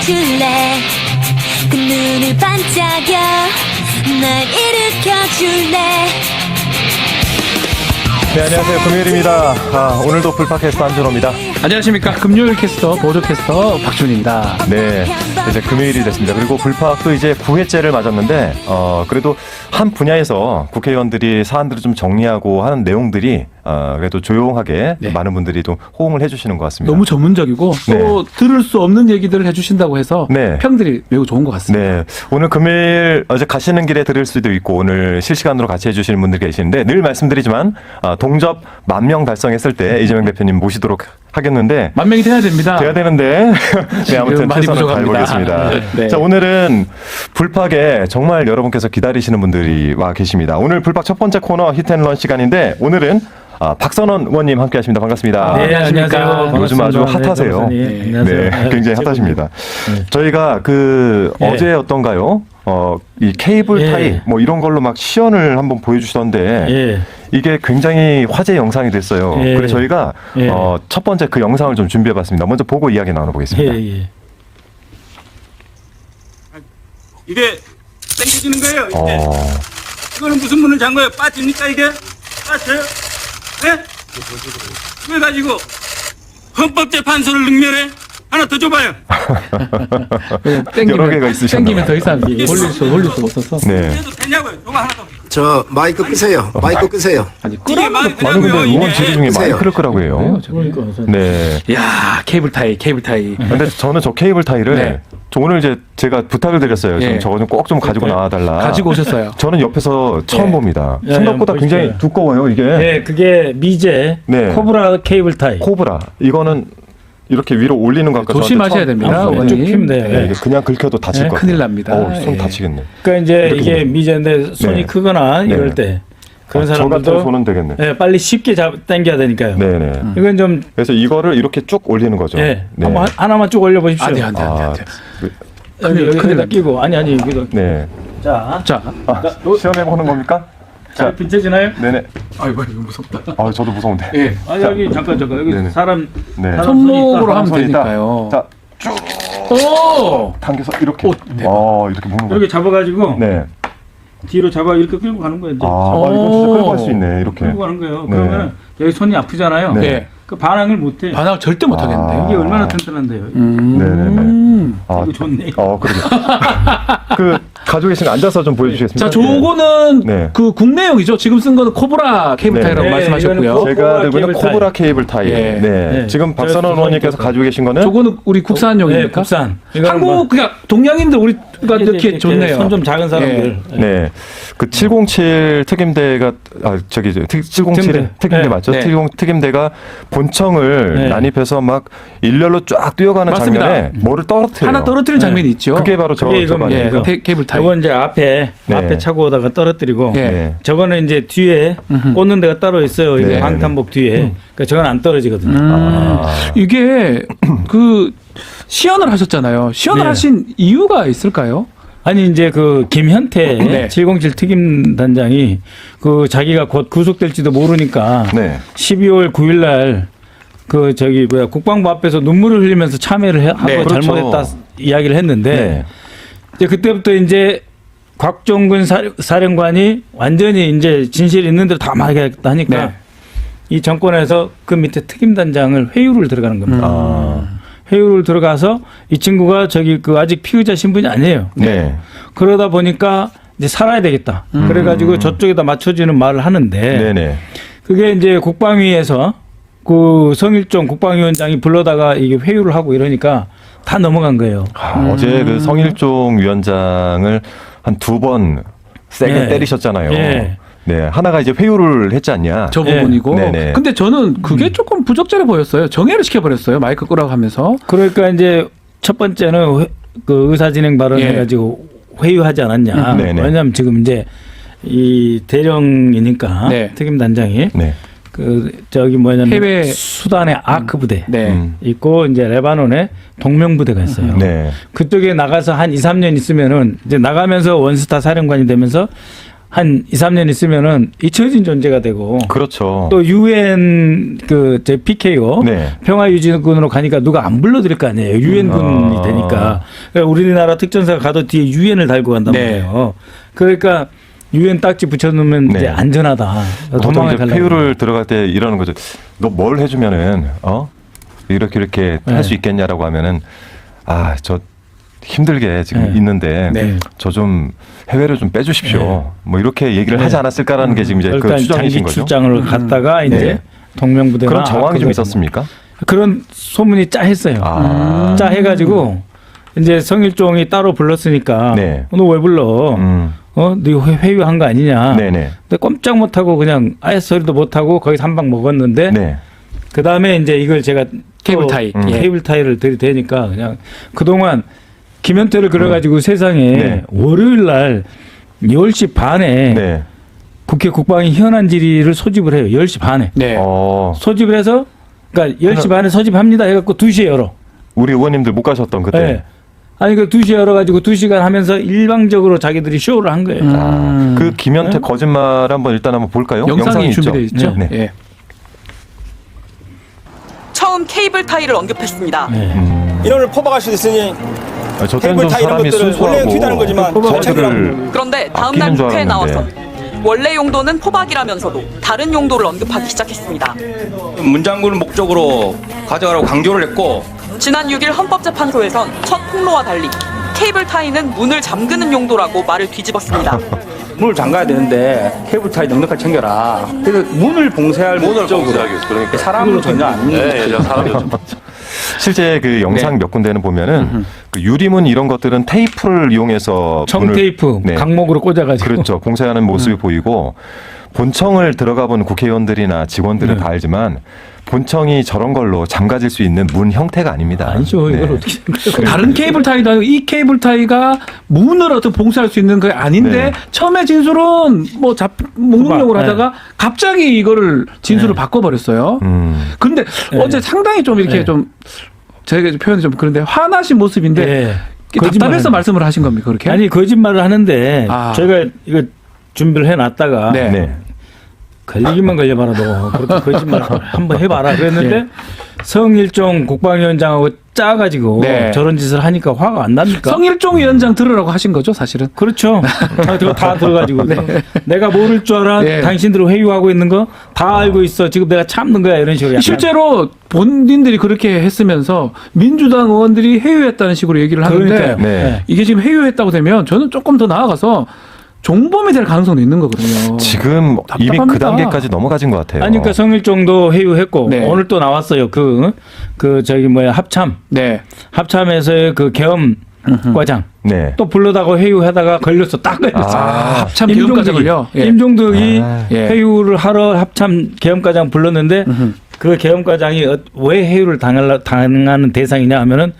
줄래 그 눈을 반짝여 날 일으켜줄래. 네, 안녕하세요. 금요일입니다. 오늘도 불팟캐스터 한준호입니다. 안녕하십니까. 금요일 캐스터, 보조캐스터 박준입니다. 네, 이제 금요일이 됐습니다. 그리고 불팟도 이제 9회째를 맞았는데, 그래도 한 분야에서 국회의원들이 사안들을 좀 정리하고 하는 내용들이, 그래도 조용하게 네. 많은 분들이 또 호응을 해주시는 것 같습니다. 너무 전문적이고 또 들을 수 없는 얘기들을 해주신다고 해서 네. 평들이 매우 좋은 것 같습니다. 네, 오늘 금요일 어제 가시는 길에 들을 수도 있고 오늘 실시간으로 같이 해주시는 분들 계시는데 늘 말씀드리지만 동접 10,000명 달성했을 때 이재명 대표님 모시도록 하겠는데 10,000명이 돼야 됩니다. 돼야 되는데 네, 아무튼 많이 최선을 부족합니다. 다해보겠습니다. 네. 자, 오늘은 불팟에 정말 여러분께서 기다리시는 분들이 와 계십니다. 오늘 불팟 첫 번째 코너 히트앤런 시간인데 오늘은 박선원 의원님 함께하십니다. 반갑습니다. 네, 안녕하세요. 요즘 아주 핫하세요. 네, 안녕하세요. 네, 굉장히 핫하십니다. 네. 저희가 어제 어떤가요? 이 케이블 예. 타이 뭐 이런 걸로 막 시연을 한번 보여주시던데 예. 이게 굉장히 화제 영상이 됐어요. 예. 그래서 저희가 예. 첫 번째 그 영상을 좀 준비해봤습니다. 먼저 보고 이야기 나눠보겠습니다. 예. 이게 땡겨지는 거예요. 이게. 어, 이거는 무슨 문을 잠 거예요? 빠집니까 이게? 빠져요? 네? 왜 가지고 헌법재판소를 능멸해? 하나 더 줘봐요. 여러 개가 있으셨나 땡기면 더 봐요. 이상 올릴 수 없어서. 네. 그래도 되냐고요? 저거 하나 더. 저 마이크 끄세요. 마이크 끄세요. 아니, 이게 마음에 아니 근데 드냐고요? 의원 질의 중에 끄세요. 마이크를 끄라고 해요. 그러니까 네. 야 케이블 타이. 근데 저는 저 케이블 타이를 네. 저 오늘 이제 제가 부탁을 드렸어요. 예. 좀 저거 좀 꼭 좀 가지고 나와달라. 가지고 오셨어요. 저는 옆에서 처음 예. 봅니다. 예, 생각보다 한번 굉장히 보시죠. 두꺼워요 이게. 네, 그게 미제 네. 코브라 케이블 타이. 코브라 이거는 이렇게 위로 올리는 것 같아요. 조심하셔야 됩니다. 네. 의원님. 쭉 피면 돼요. 네, 이게 그냥 긁혀도 다칠 네, 것 같아요. 큰일 납니다. 손 예. 다치겠네. 그러니까 이제 이렇게 이게 보면. 미제인데 손이 네. 크거나 네. 이럴 때 그런 저 같은 사람들도 손은 되겠네. 네, 빨리 쉽게 당겨야 되니까요. 네네. 이건 좀 그래서 이거를 이렇게 쭉 올리는 거죠. 네. 네. 한번 하나만 쭉 올려 보십시오. 안 돼. 여기 큰일 납니다. 끼고 아니 여기도. 네. 자, 자, 시험해 보는 겁니까? 잘 비춰지나요? 네네. 아이고 이거 무섭다. 저도 무서운데. 예. 아 여기 잠깐 여기 네네. 사람 네. 사람 손목으로 손이 있다. 하면 손이 있다. 되니까요. 자, 쭉 오. 당겨서 이렇게. 오, 대박. 이렇게 묶는 거. 여기 잡아가지고 네. 뒤로 잡아 이렇게 끌고 가는 거예요. 이제. 이거 진짜 끌고 갈 수 있네. 이렇게. 끌고 가는 거예요. 네. 그러면 여기 손이 아프잖아요. 네. 예. 그 반항을 못해. 반항 절대 못 하겠는데요. 이게 얼마나 튼튼한데요. 네네네. 이거 좋네. 그러게. 가지고 계신 앉아서 좀 보여주시겠습니까? 자, 저거는 네. 그 국내용이죠. 지금 쓴 거는 코브라 케이블 네. 타이라고 네, 말씀하셨고요. 이거는 제가 들고 있는 케이블 코브라 케이블 타이. 예. 네. 네. 지금 박선원 저 의원님께서 손 가지고 계신 거는 저거는 우리 국산용입니까? 네, 국산. 이거는 한국 뭐 그냥 동양인들 우리가 이렇게 좋네요. 손 좀 작은 사람들. 네. 그 707 특임대가 707 특임대 네. 맞죠? 네. 707 특임대가 본청을 네. 난입해서 막 일렬로 쫙 뛰어가는 맞습니다. 장면에 뭐를 떨어뜨려요. 하나 떨어뜨리는 장면이 있죠. 그게 바로 그게 이거 저거 예, 아니에요? 케이블 타이. 이건 이제 앞에 네. 차고 오다가 떨어뜨리고 예. 네. 저거는 이제 뒤에 꽂는 데가 따로 있어요. 이게 네. 방탄복 뒤에. 그러니까 저건 안 떨어지거든요. 이게 그 시연을 하셨잖아요. 시연을 네. 하신 이유가 있을까요? 아니 이제 그 김현태 네. 707 특임 단장이 그 자기가 곧 구속될지도 모르니까 네. 12월 9일 날 그 국방부 앞에서 눈물을 흘리면서 참여를 하고 네, 그렇죠. 잘못했다 이야기를 했는데 네. 이제 그때부터 이제 곽종근 사령관이 완전히 이제 진실이 있는 대로 다 말하겠다 하니까 네. 이 정권에서 그 밑에 특임 단장을 회유를 들어가는 겁니다. 회유를 들어가서 이 친구가 아직 피의자 신분이 아니에요. 네. 그러다 보니까 이제 살아야 되겠다. 그래가지고 저쪽에다 맞춰지는 말을 하는데 네네. 그게 이제 국방위에서 그 성일종 국방위원장이 불러다가 이게 회유를 하고 이러니까 다 넘어간 거예요. 어제 그 성일종 위원장을 한 2번 세게 네. 때리셨잖아요. 네. 네. 하나가 이제 회유를 했지 않냐. 저 네. 부분이고. 네네. 근데 저는 그게 조금 부적절해 보였어요. 정해를 시켜버렸어요. 마이크 끄라고 하면서. 그러니까 이제 첫 번째는 그 의사진행 발언 예. 해가지고 회유하지 않았냐. 네네. 왜냐하면 지금 이제 이 대령이니까 네. 특임 단장이 네. 해외 수단의 아크 부대 네. 있고 이제 레바논에 동명 부대가 있어요. 네. 그쪽에 나가서 한 2, 3년 있으면은 이제 나가면서 원스타 사령관이 되면서 한 2, 3년 있으면은 잊혀진 존재가 되고 그렇죠. 또 UN 제 PKO 네. 평화유지군으로 가니까 누가 안 불러드릴 거 아니에요. 유엔군이 되니까. 그러니까 우리나라 특전사가 가도 뒤에 유엔을 달고 간단 네. 말이에요. 그러니까 유엔 딱지 붙여놓으면 네. 이제 안전하다. 보통 도망을 이제 가려고. 페유를 들어갈 때 이러는 거죠. 너 뭘 해주면은 이렇게 네. 할 수 있겠냐라고 하면은 저 힘들게 지금 네. 있는데 네. 저 좀 해외를 좀 빼주십시오. 네. 뭐 이렇게 얘기를 하지 않았을까라는 게 지금 이제 그 일단 추정이신 장기 거죠. 출장을 갔다가 이제 네. 동명부대나 그런 정황이 좀 그쪽에 있었습니까? 그런 소문이 짜했어요. 짜해가지고 이제 성일종이 따로 불렀으니까 네. 너 왜 불러? 너 회유한 거 아니냐? 네네. 근데 꼼짝 못하고 그냥 아예 소리도 못하고 거기서 한 방 먹었는데 네. 그 다음에 이제 이걸 제가 케이블 타이. 케이블 타이를 들이대니까 그냥 그동안 김현태를 그려가지고 세상에 네. 월요일 날 10시 반에 네. 국회 국방위 현안 질의를 소집을 해요. 10시 반에. 네. 소집을 해서 그러니까 10시 반에 소집합니다 해갖고 2시에 열어. 우리 의원님들 못 가셨던 그때. 네. 아니 그 2시에 열어가지고 2시간 하면서 일방적으로 자기들이 쇼를 한 거예요. 그 김현태 거짓말 일단 한번 볼까요? 영상이 있죠? 준비되어 있죠. 네. 예. 처음 케이블 타이를 언급했습니다. 인원을 포박할 수도 있으니 저 때는 케이블 좀 타이 이런 사람이 것들은 원래는 귀다는 거지만 저들을 그런데 다음날 아끼는 줄 국회에 나와서 알았는데. 원래 용도는 포박이라면서도 다른 용도를 언급하기 시작했습니다. 문장구를 목적으로 가져가라고 강조를 했고 지난 6일 헌법재판소에선 첫 폭로와 달리 케이블 타이는 문을 잠그는 용도라고 말을 뒤집었습니다. 문을 잠가야 되는데 케이블 타이 넉넉하게 챙겨라. 그래서 문을 봉쇄할 목적으로 사람은 전혀 아닙니다. 실제 그 영상 네. 몇 군데는 보면은 그 유리문 이런 것들은 테이프를 이용해서 문을- 청테이프 네. 강목으로 꽂아가지고 그렇죠. 봉쇄하는 모습이 보이고 본청을 들어가 본 국회의원들이나 직원들은 다 알지만 본청이 저런 걸로 잠가질 수 있는 문 형태가 아닙니다. 아니죠. 이걸 네. 어떻게 생각해요? 다른 케이블 타이도 아니고 이 케이블 타이가 문을 어떻게 봉쇄할 수 있는 게 아닌데 네. 처음에 진술은 목록용으로 네. 하다가 갑자기 이거를 진술을 네. 바꿔버렸어요. 근데 네. 어제 상당히 좀 이렇게 네. 좀 제가 표현이 좀 그런데 화나신 모습인데 네. 답답해서 거짓말을- 말씀을 하신 겁니까 그렇게? 아니 거짓말을 하는데 아. 저희가 이거 준비를 해놨다가 네. 네. 걸리기만 걸려봐라 너 그렇게 거짓말 한번 해봐라 그랬는데 성일종 국방위원장하고 짜가지고 네. 저런 짓을 하니까 화가 안 납니까? 성일종 위원장 들으라고 하신 거죠 사실은? 그렇죠. 다 들어가지고 내가 모를 줄 알아? 네. 당신들 회유하고 있는 거 다 알고 있어. 지금 내가 참는 거야 이런 식으로. 약간. 실제로 본인들이 그렇게 했으면서 민주당 의원들이 회유했다는 식으로 얘기를 하는데 그러니까요. 네. 이게 지금 회유했다고 되면 저는 조금 더 나아가서 종범이 될 가능성도 있는 거거든요. 지금 이미 그 답답합니다. 단계까지 넘어가진 것 같아요. 아니 그러니까 성일종도 회유했고 네. 오늘 또 나왔어요. 합참. 네. 합참에서의 그 계엄 과장 네. 또 불러다가 회유하다가 걸렸어. 딱 걸렸어. 합참 계엄과장을요? 예. 임종덕이 예. 회유를 하러 합참 계엄과장 불렀는데 그 계엄과장이 왜 회유를 당하는 대상이냐 하면은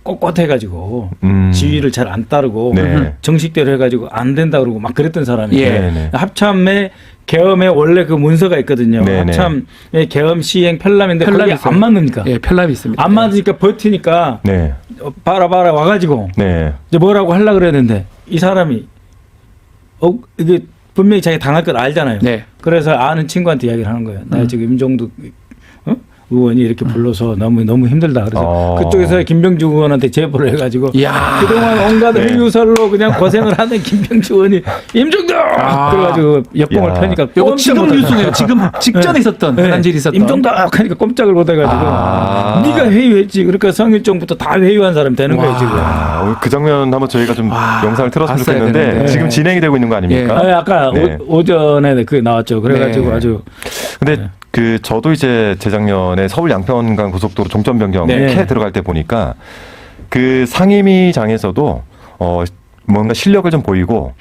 꼿꼿해가지고 지휘를 잘 안 따르고 네. 정식대로 해가지고 안 된다 그러고 막 그랬던 사람이에요. 예. 네. 합참의 계엄에 원래 그 문서가 있거든요. 네, 합참의 계엄 시행 편람인데 편람이 거기에 있어요. 안 맞습니까? 예, 편람이 있습니다. 안 맞으니까 버티니까 네. 봐라 와가지고 네. 이제 뭐라고 하려고 그랬는데 이 사람이 이게 분명히 자기 당할 걸 알잖아요. 네. 그래서 아는 친구한테 이야기를 하는 거예요. 나 지금 임종득 의원이 이렇게 불러서 너무 힘들다. 그래서 그쪽에서 김병주 의원한테 제보를 해가지고 이야. 그동안 온갖 네. 회유설로 그냥 고생을 하는 김병주 의원이 임종득 그래가지고 역봉을 이야. 펴니까 요거 꼼짝 지금 못하고. 뉴스네요. 지금 직전에 있었던 현안 일이 있었던. 임종득 하니까 꼼짝을 못해가지고 네가 회유했지. 그러니까 성일종부터 다 회유한 사람이 되는 거예요 지금. 그 장면 한번 저희가 좀 영상을 틀었으면 봤어야 좋겠는데 되는데. 지금 진행이 되고 있는 거 아닙니까? 아까 네. 오전에 그 나왔죠. 그래가지고 네. 아주 근데 그 저도 이제 재작년에 서울 양평간 고속도로 종점 변경 네. 캐 들어갈 때 보니까 그 상임위장에서도 뭔가 실력을 좀 보이고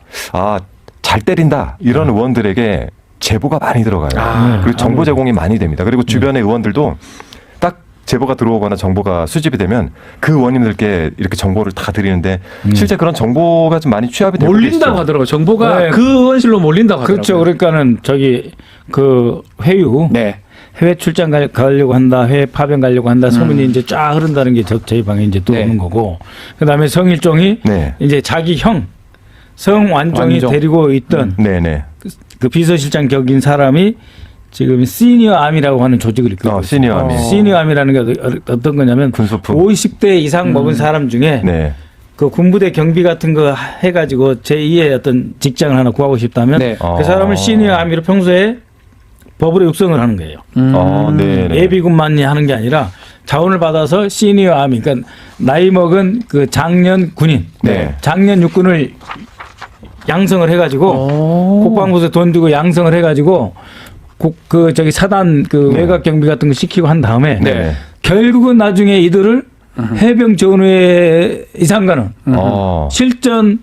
잘 때린다 이런 의원들에게 제보가 많이 들어가요. 그리고 정보 제공이 많이 됩니다. 그리고 주변의 의원들도 딱 제보가 들어오거나 정보가 수집이 되면 그 의원님들께 이렇게 정보를 다 드리는데 실제 그런 정보가 좀 많이 취합이 되고 몰린다고 있죠. 하더라고요. 정보가 네. 그 의원실로 몰린다고 하더라고요. 그렇죠. 그러니까는 그 회유 네. 해외 출장 가려고 한다, 해외 파병 가려고 한다 소문이 이제 쫙 흐른다는 게 저희 방에 이제 들어오는 네. 거고, 그다음에 성일종이 네. 이제 자기 형 성완종이 완종. 데리고 있던 네네. 그 비서실장 격인 사람이 지금 시니어 암이라고 하는 조직을 이끌고 있어요. 시니어 아미. 시니어 암이라는 게 어떤 거냐면 군소품. 50대 이상 먹은 사람 중에 네. 그 군부대 경비 같은 거 해가지고 제2의 어떤 직장을 하나 구하고 싶다면 네. 그 사람을 시니어 아미로 평소에 법으로 육성을 하는 거예요. 네네. 예비군만이 하는 게 아니라 자원을 받아서 시니어 아미, 그러니까 나이 먹은 그 장년 군인, 네. 장년 육군을 양성을 해가지고 국방부에서 돈 주고 양성을 해가지고 그 저기 사단 그 네. 외곽 경비 같은 거 시키고 한 다음에 네. 결국은 나중에 이들을 해병 전후에 이상가는 실전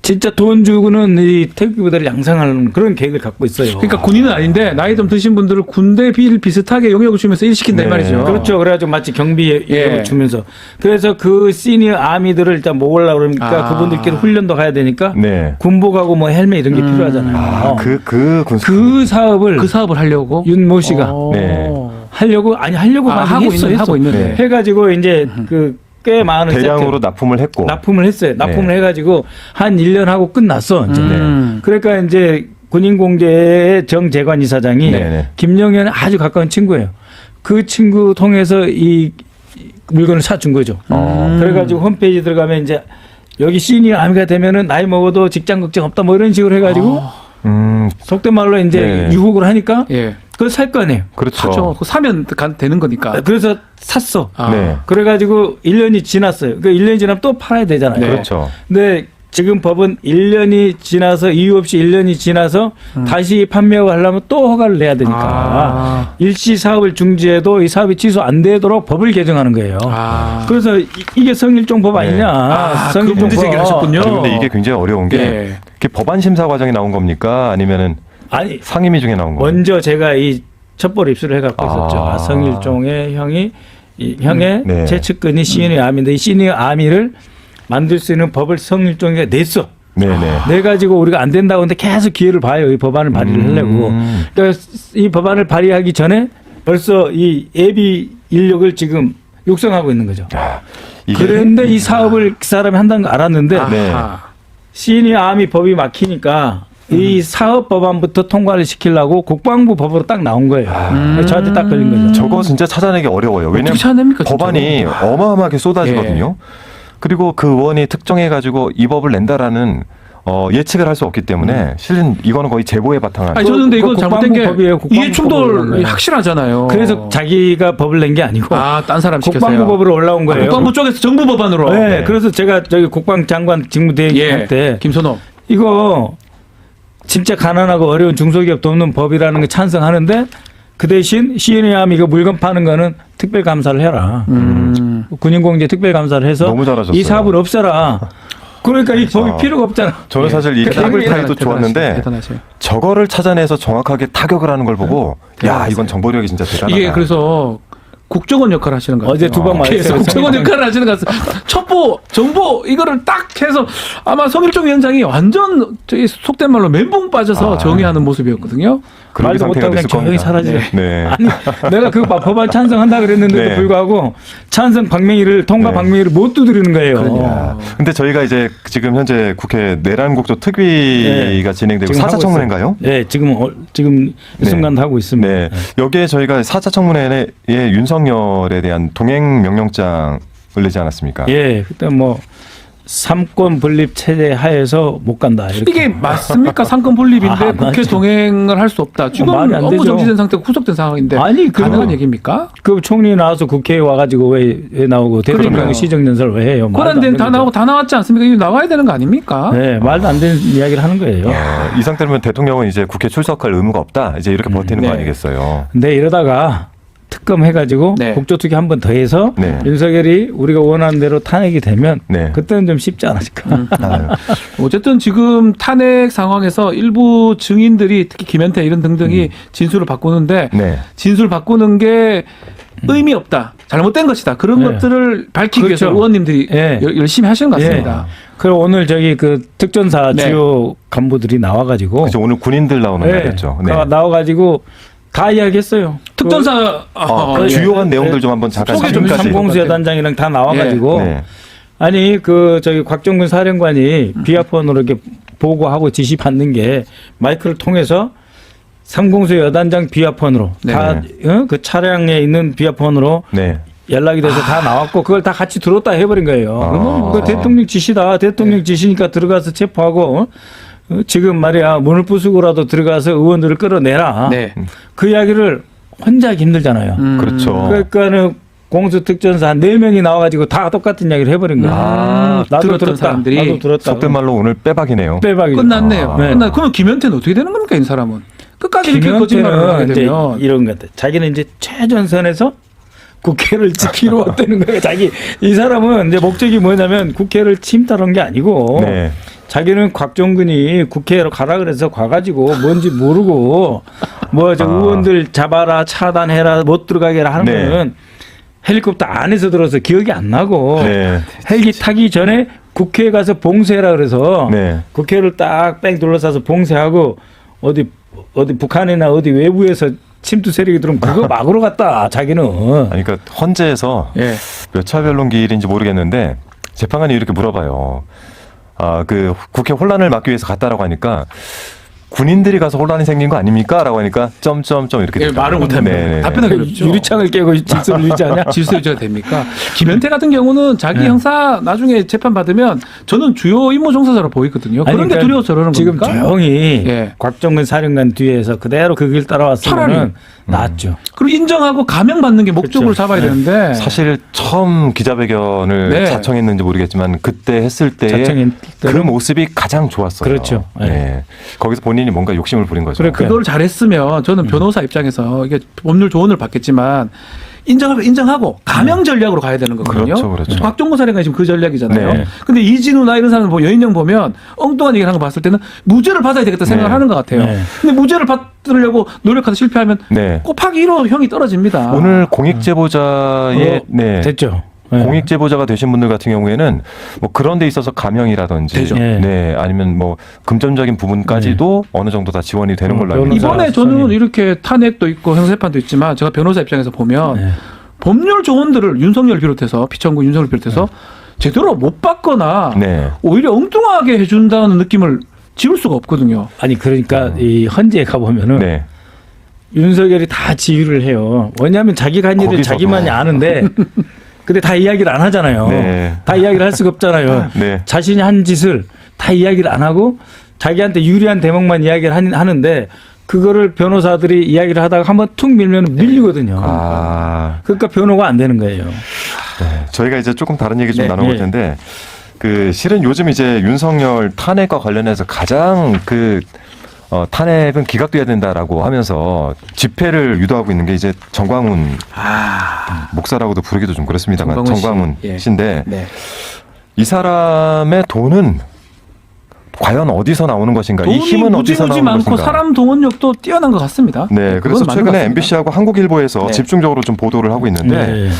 진짜 돈 주고는 이 태극기 부대를 양성하는 그런 계획을 갖고 있어요. 그러니까 군인은 아닌데 나이 좀 드신 분들을 군대 비슷하게 용역을 주면서 일시킨다 이 네. 말이죠. 그렇죠. 그래가지고 마치 경비 예. 주면서 그래서 그 시니어 아미들을 일단 모으려고 그러니까 아. 그분들끼리 훈련도 가야 되니까 네. 군복하고 뭐 헬멧 이런 게 필요하잖아요. 그 군소. 그 사업을 그 사업을 하려고 윤모 씨가 네. 하려고 하고 있는데. 네. 해가지고 이제 그 꽤 많은 대량으로 납품을 했고. 납품을 했어요. 납품을 네. 해가지고 한 1년 하고 끝났어. 이제. 음. 그러니까 이제 군인공제의 정재관 이사장이 네네. 김영현의 아주 가까운 친구예요. 그 친구 통해서 이 물건을 사준 거죠. 그래가지고 홈페이지 들어가면 이제 여기 시니어 아미가 되면은 나이 먹어도 직장 걱정 없다 뭐 이런 식으로 해가지고 속된 말로 이제 네. 유혹을 하니까 예. 그걸 살 거 아니에요. 그렇죠. 사죠. 그거 사면 되는 거니까. 그래서 샀어. 아. 네. 그래가지고 1년이 지났어요. 그 1년이 지나면 또 팔아야 되잖아요. 네. 그렇죠. 근데 지금 법은 1년이 지나서 이유 없이 1년이 지나서 다시 판매하고 하려면 또 허가를 내야 되니까 아. 일시 사업을 중지해도 이 사업이 취소 안 되도록 법을 개정하는 거예요. 아. 그래서 이게 성일종법 아니냐. 그 문제 제기를 하셨군요. 아니, 근데 이게 굉장히 어려운 게 예. 이게 법안 심사 과정이 나온 겁니까? 아니면은 아니 상임위 중에 나온 겁니까? 먼저 제가 이 첩보를 입수를 해갖고 있었죠. 성일종의 형이 이 형의 네. 최측근이 시니어 아미인데 이 시니어 아미를 만들 수 있는 법을 성일종이 냈어. 네네. 내 가지고 우리가 안 된다고 하는데 계속 기회를 봐요. 이 법안을 발의를 하려고. 그러니까 이 법안을 발의하기 전에 벌써 이 예비 인력을 지금 육성하고 있는 거죠. 이게 그런데 이 사업을 그 사람이 한다는 거 알았는데 네. 아하. 시니어 아미 법이 막히니까 이 사업 법안부터 통과를 시키려고 국방부 법으로 딱 나온 거예요. 그래서 저한테 딱 걸린 거죠. 저거 진짜 찾아내기 어려워요. 왜냐하면 어떻게 찾아냅니까, 진짜로? 법안이 어마어마하게 쏟아지거든요. 그리고 그 의원이 특정해가지고 이 법을 낸다라는 예측을 할 수 없기 때문에 실은 이거는 거의 제보에 바탕한. 아니 저는 근데 이거 그 잘못된 게 국방부 법이에요. 이해 충돌 국방부 법이라는 확실하잖아요. 그래서 자기가 법을 낸 게 아니고 딴 사람 시켰어요. 국방부 법으로 올라온 거예요. 국방부 쪽에서 정부 법안으로. 네, 네. 그래서 제가 저기 국방장관 직무대행한테 김선호. 이거 진짜 가난하고 어려운 중소기업 돕는 법이라는 거 찬성하는데 그 대신 시니어암 이거 물건 파는 거는 특별 감사를 해라. 군인공제 특별 감사를 해서 너무 잘하셨어요. 이 사업을 없애라. 그러니까 이 법이 필요가 없잖아. 저는 사실 이 케이블 타이도 좋았는데 대단하세요. 저거를 찾아내서 정확하게 타격을 하는 걸 보고 야 이건 정보력이 진짜 대단하다. 이게 그래서 국정원 역할을 하시는 것 같아요. 어제 두 번 계속 말했어요. 국정원 역할을 하시는 것 같아요. 첩보, 정보 이거를 딱 해서 아마 성일종 위원장이 완전 저기 속된 말로 멘붕 빠져서 정의하는 모습이었거든요. 그런 말도 상태가 못하고 그냥 됐을 조용히 겁니다. 사라지네. 네. 아니 내가 그 법안 찬성한다 그랬는데도 네. 불구하고 찬성 방맹이를 통과 네. 방맹이를 못 두드리는 거예요. 야, 근데 저희가 이제 지금 현재 국회 내란국조 특위가 진행되고 지금 하고 4차 청문회인가요? 네, 지금 이 네. 순간도 하고 있습니다. 네. 여기에 저희가 4차 청문회에 윤석열에 대한 동행 명령장을 내지 않았습니까? 예, 그때 뭐 삼권 분립 체제 하에서 못 간다. 이렇게. 이게 맞습니까? 상권 분립인데 아, 국회 맞죠. 동행을 할 수 없다. 지금 말이 안 업무 되죠. 정지된 상태고 구속된 상황인데 아니, 가능한 그거- 얘기입니까? 그 총리 나와서 국회에 와가지고 왜 나오고 그러니까요. 대통령 시정연설 왜 해요? 말도 안 권한대행 되는 다 거죠. 나오고 다 나왔지 않습니까? 이거 나와야 되는 거 아닙니까? 네, 말도 안 되는 이야기를 하는 거예요. 이 상태면 대통령은 이제 국회 출석할 의무가 없다. 이제 이렇게 버티는 네. 거 아니겠어요? 근데 이러다가 특검 해가지고 네. 국조특위 한 번 더 해서 네. 윤석열이 우리가 원하는 대로 탄핵이 되면 네. 그때는 좀 쉽지 않을까. 아유. 어쨌든 지금 탄핵 상황에서 일부 증인들이 특히 김현태 이런 등등이 진술을 바꾸는데 네. 진술 바꾸는 게 의미 없다. 잘못된 것이다. 그런 네. 것들을 밝히기 위해서 그렇죠. 의원님들이 네. 열심히 하시는 것 같습니다. 그리고 오늘 저기 그 특전사 네. 주요 간부들이 나와가지고 그래서 오늘 군인들 나오는 네. 날이었죠. 네. 나와가지고 다 이야기했어요. 특전사 주요한 내용들 좀 한번 잠깐 소개 좀 지금까지. 해주세요. 삼공수여단장이랑 다 나와가지고 네. 아니 그 저기 곽정근 사령관이 비아폰으로 이렇게 보고하고 지시 받는 게 마이크를 통해서 상공서 여단장 비화폰으로 네. 다 그 차량에 있는 비화폰으로 네. 연락이 돼서 다 나왔고 그걸 다 같이 들었다 해버린 거예요. 그 대통령 지시다. 대통령 지시니까 들어가서 체포하고 지금 말이야 문을 부수고라도 들어가서 의원들을 끌어내라. 네. 그 이야기를 혼자 하기 힘들잖아요. 그렇죠. 그러니까는 공수특전사 한 4명이 나와가지고 다 똑같은 이야기를 해버린 거예요. 나도 들었던 들었다. 사람들이 나도 들었다. 속된 말로 오늘 빼박이네요. 빼박이 끝났네요. 네. 그럼 김현태는 어떻게 되는 겁니까, 이 사람은? 끝까지 이렇게 거짓말을 하게 김현태는 이제 되면. 이런 것 같아. 자기는 이제 최전선에서 국회를 지키러 왔다는 거예요. 자기 이 사람은 이제 목적이 뭐냐면 국회를 침탈한 게 아니고 네. 자기는 곽종근이 국회로 가라 그래서 가가지고 뭔지 모르고 뭐 저 의원들 잡아라 차단해라 못 들어가게 하는 네. 거는 헬리콥터 안에서 들어서 기억이 안 나고 네. 헬기 타기 전에 국회에 가서 봉쇄해라 그래서 네. 국회를 딱 뺑 둘러싸서 봉쇄하고 어디 북한이나 어디 외부에서 침투 세력이 들어오면 그거 막으러 갔다 자기는. 아니, 그러니까 헌재에서 예. 몇 차 변론기일인지 모르겠는데 재판관이 이렇게 물어봐요. 그 국회 혼란을 막기 위해서 갔다라고 하니까 군인들이 가서 혼란이 생긴 거 아닙니까? 라고 하니까 점점점 이렇게 예, 말을 못하면 네. 답변하기 어렵죠. 유리창을 깨고 질서를 유지하냐? 질서 유지가 됩니까? 김현태 같은 경우는 자기 네. 형사 나중에 재판 받으면 저는 주요 임무 종사자로 보이거든요. 아니, 그런데 그러니까 두려워서 저러는 지금 겁니까? 조용히 예. 곽정근 사령관 뒤에서 그대로 그 길 차라리. 따라왔으면 낫죠. 그리고 인정하고 감형받는 게 목적으로 그렇죠. 잡아야 네. 되는데 사실 처음 기자회견을 네. 자청했는지 모르겠지만 그때 했을 때의 자청했을 그 때는 모습이 가장 좋았어요. 그렇죠. 네. 네. 거기서 본인이 뭔가 욕심을 부린 거죠. 그러니까 그걸 잘했으면 저는 변호사 입장에서 이게 법률 조언을 받겠지만 인정하고 감형 전략으로 가야 되는 거거든요. 그렇죠, 그렇죠. 곽종근 사령관이 지금 그 전략이잖아요. 네. 근데 이진우나 이런 사람 여인영 보면 엉뚱한 얘기를 하는 거 봤을 때는 무죄를 받아야 되겠다 생각을 네. 하는 것 같아요. 네. 근데 무죄를 받으려고 노력하다 실패하면 네. 곱하기 1로 형이 떨어집니다. 오늘 공익제보자의 네. 됐죠. 네. 공익제보자가 되신 분들 같은 경우에는 뭐 그런 데 있어서 감형이라든지 되죠. 네. 아니면 뭐 금전적인 부분까지도 어느 정도 다 지원이 되는 걸로 알고 있습니다. 이번에 저는 이렇게 탄핵도 있고 형사재판도 있지만 제가 변호사 입장에서 보면 네. 법률 조언들을 윤석열 비롯해서 피청구 윤석열 비롯해서 제대로 못 받거나 네. 오히려 엉뚱하게 해준다는 느낌을 지울 수가 없거든요. 아니 그러니까 이 헌재에 가 보면은 네. 윤석열이 다 지휘를 해요. 왜냐하면 자기가 한 일을 거기서도. 자기만이 아는데 근데 다 이야기를 안 하잖아요. 네. 다 이야기를 할 수가 없잖아요. 네. 자신이 한 짓을 다 이야기를 안 하고 자기한테 유리한 대목만 이야기를 하는데 그거를 변호사들이 이야기를 하다가 한번 툭 밀면 밀리거든요. 그러니까 변호가 안 되는 거예요. 네. 저희가 이제 조금 다른 얘기 좀 네, 나눠볼 네. 텐데 그 실은 요즘 이제 윤석열 탄핵과 관련해서 가장 탄핵은 기각돼야 된다라고 하면서 집회를 유도하고 있는 게 이제 정광훈 목사라고도 부르기도 좀 그렇습니다만 정광훈 씨. 예. 씨인데 네. 이 사람의 돈은 과연 어디서 나오는 것인가? 이 돈이 힘은 어디서 무지무지 나오는 많고 것인가? 사람 동원력도 뛰어난 것 같습니다. 네, 그건 그래서 맞는 것 최근에 같습니다. MBC하고 한국일보에서 네. 집중적으로 좀 보도를 하고 있는데 네.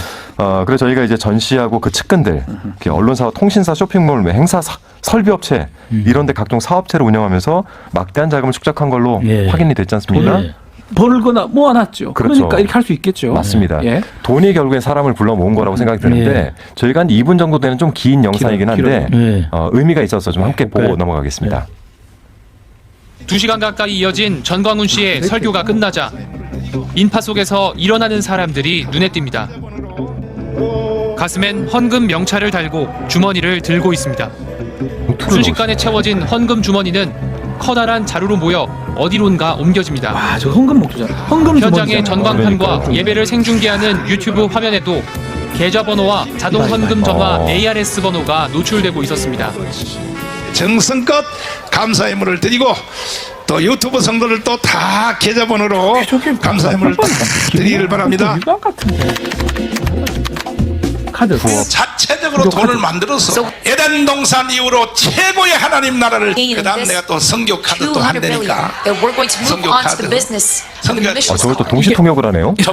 그래서 저희가 이제 전 씨하고 그 측근들, 이렇게 언론사와 통신사, 쇼핑몰, 행사, 설비업체 이런 데 각종 사업체를 운영하면서 막대한 자금을 축적한 걸로 예. 확인이 됐지 않습니까? 네. 벌거나 모아놨죠. 그렇죠. 그러니까 이렇게 할 수 있겠죠. 맞습니다. 예. 돈이 결국엔 사람을 불러 모은 거라고 생각이 드는데 네. 저희가 한 2분 정도 되는 좀 긴 영상이긴 한데 네. 의미가 있어서 좀 함께 보고 그러니까요. 넘어가겠습니다. 2시간 가까이 이어진 전광훈 씨의 설교가 끝나자 인파 속에서 일어나는 사람들이 눈에 띕니다. 가슴엔 헌금 명찰을 달고 주머니를 들고 있습니다. 순식간에 채워진 헌금 주머니는 커다란 자루로 모여 어디론가 옮겨집니다. 아, 저 헌금 목조잖아. 헌금 현장의 주머니잖아요. 전광판과 예배를 생중계하는 유튜브 화면에도 계좌번호와 자동 헌금 전화 ARS 번호가 노출되고 있었습니다. 정성껏 감사의 물을 드리고 또 유튜브 성도를 또 다 계좌번호로 감사의 물을 드리기를 바랍니다. 유학 같은데. 카드. 자체적으로 돈을 만들어서 에덴 동산 이후로 최고의 하나님 나라를 그다음 내가 또 성교 카드도 한다니까. 성교 카드. 저걸 또 동시 통역을 하네요. 네.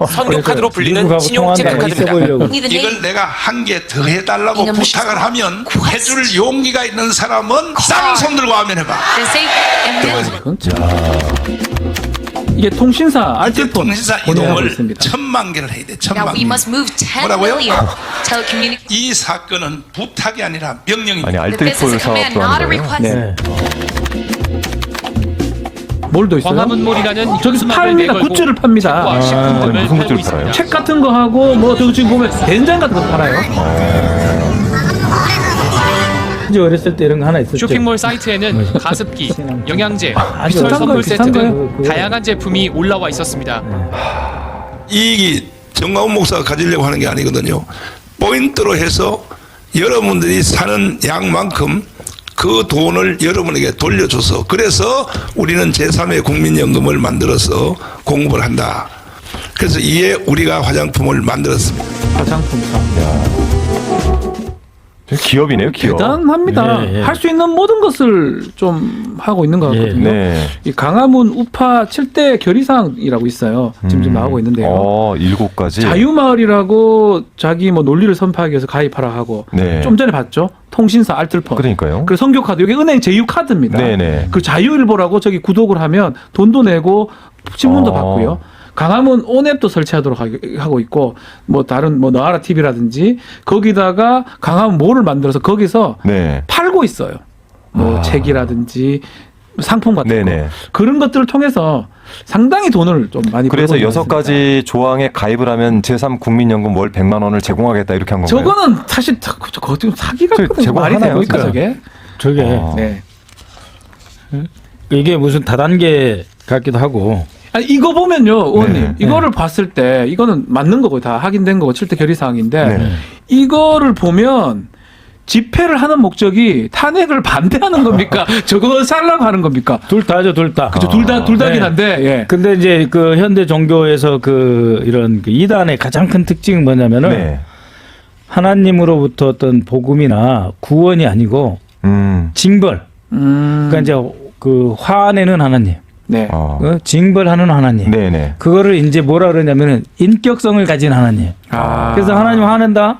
선교 카드로 불리는 미국하고 신용체크 통화한다고 있어 카드입니다. 보이려고. 이걸 내가 한 개 더 해달라고 부탁을 하면 해줄 용기가 있는 사람은 쌍 손 들고 하면 해봐. 그건 참. 이게 통신사 이제 알뜰폰 통신사 본행하고 이동을 있습니다. 1000만 개를 해야 돼. 1000만 Now we 개. must move 10 뭐라고요? million telecommunications. 이 사건은 부탁이 아니라 명령입니다. 아니 This is 알뜰폰 a command, 사업도 not a 하는 거예요. request. 네. 뭘 더 있어요? 광화문몰이라는 저기서 팝니다. 굿즈를 팝니다. 책과 식품품을 무슨 팔고 굿즈를 있습니다. 팔아요? 책 같은 거 하고 뭐 저 지금 보면 된장 같은 거 팔아요. 이제 어렸을 때 이런 거 하나 있었죠. 쇼핑몰 사이트에는 가습기, 영양제, 아주 미술 비슷한 선물 거예요, 세트 비슷한 등 다양한 제품이 올라와 있었습니다. 이익이 정광훈 목사가 가지려고 하는 게 아니거든요. 포인트로 해서 여러분들이 사는 양만큼 그 돈을 여러분에게 돌려줘서 그래서 우리는 제3의 국민연금을 만들어서 공급을 한다. 그래서 이에 우리가 화장품을 만들었습니다. 화장품 사업. 기업이네요, 기업. 대단합니다. 예, 예. 할 수 있는 모든 것을 좀 하고 있는 것 같거든요. 네. 이 강화문 우파 7대 결의사항이라고 있어요. 지금 좀 나오고 있는데요. 7가지. 자유마을이라고 자기 뭐 논리를 선포하기 위해서 가입하라 하고 네. 좀 전에 봤죠. 통신사 알뜰폰. 그러니까요. 그리고 성교카드 여기 은행 제휴카드입니다. 네네. 그 자유일보라고 저기 구독을 하면 돈도 내고 신문도 받고요. 강화문 온앱도 설치하도록 하고 있고 뭐 다른 뭐 너아라 TV라든지 거기다가 강화문 몰을 만들어서 거기서 네. 팔고 있어요. 뭐 책이라든지 상품 같은 네네. 거 그런 것들을 통해서 상당히 돈을 좀 많이 그래서 벌고 있습니다. 6가지 조항에 가입을 하면 제3 국민연금 월 100만 원을 제공하겠다 이렇게 한 건가요? 저거는 사실 그거 좀 사기 같거든요. 말이 제공하나요, 됩니까 진짜? 저게? 저게 네. 이게 무슨 다단계 같기도 하고. 아니, 이거 보면요, 의원님. 네. 이거를 봤을 때, 이거는 맞는 거고, 다 확인된 거고, 7대 결의사항인데, 네. 이거를 보면, 집회를 하는 목적이 탄핵을 반대하는 겁니까? 저거 살라고 하는 겁니까? 둘 다죠, 둘 다. 그죠, 둘 다긴 네. 한데, 예. 근데 이제 그 현대 종교에서 그 이런 그 이단의 가장 큰 특징은 뭐냐면은 네. 하나님으로부터 어떤 복음이나 구원이 아니고 징벌. 그러니까 이제 그 화내는 하나님. 네. 징벌하는 하나님. 네네. 그거를 이제 뭐라 그러냐면은 인격성을 가진 하나님. 그래서 하나님 화낸다.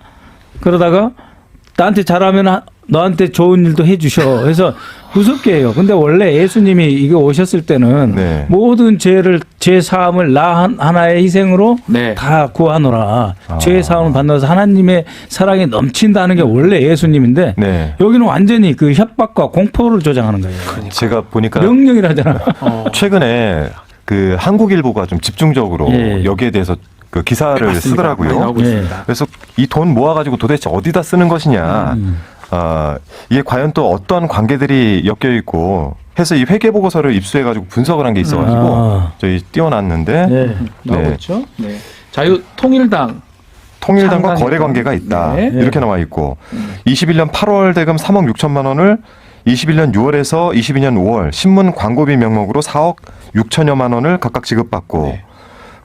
그러다가 나한테 잘하면 너한테 좋은 일도 해주셔. 그래서 무섭게 해요. 근데 원래 예수님이 이거 오셨을 때는 네. 모든 죄 사함을 나 하나의 희생으로 네. 다 구하노라. 죄 사함을 받아서 하나님의 사랑이 넘친다는 게 원래 예수님인데 네. 여기는 완전히 그 협박과 공포를 조장하는 거예요. 제가 보니까 명령이라잖아. 최근에 그 한국일보가 좀 집중적으로 예. 여기에 대해서 그 기사를 많이 쓰더라고요. 나오고 예. 있습니다. 그래서 이 돈 모아가지고 도대체 어디다 쓰는 것이냐. 이게 과연 또 어떤 관계들이 엮여 있고 해서 이 회계 보고서를 입수해가지고 분석을 한 게 있어가지고 저희 띄워놨는데 네. 나오고 네. 있죠. 네. 자유통일당. 통일당과 상당히 거래 관계가 있다. 네. 이렇게 나와 있고 21년 8월 대금 3억 6천만 원을 21년 6월에서 22년 5월 신문 광고비 명목으로 4억 6천여만 원을 각각 지급받고 네.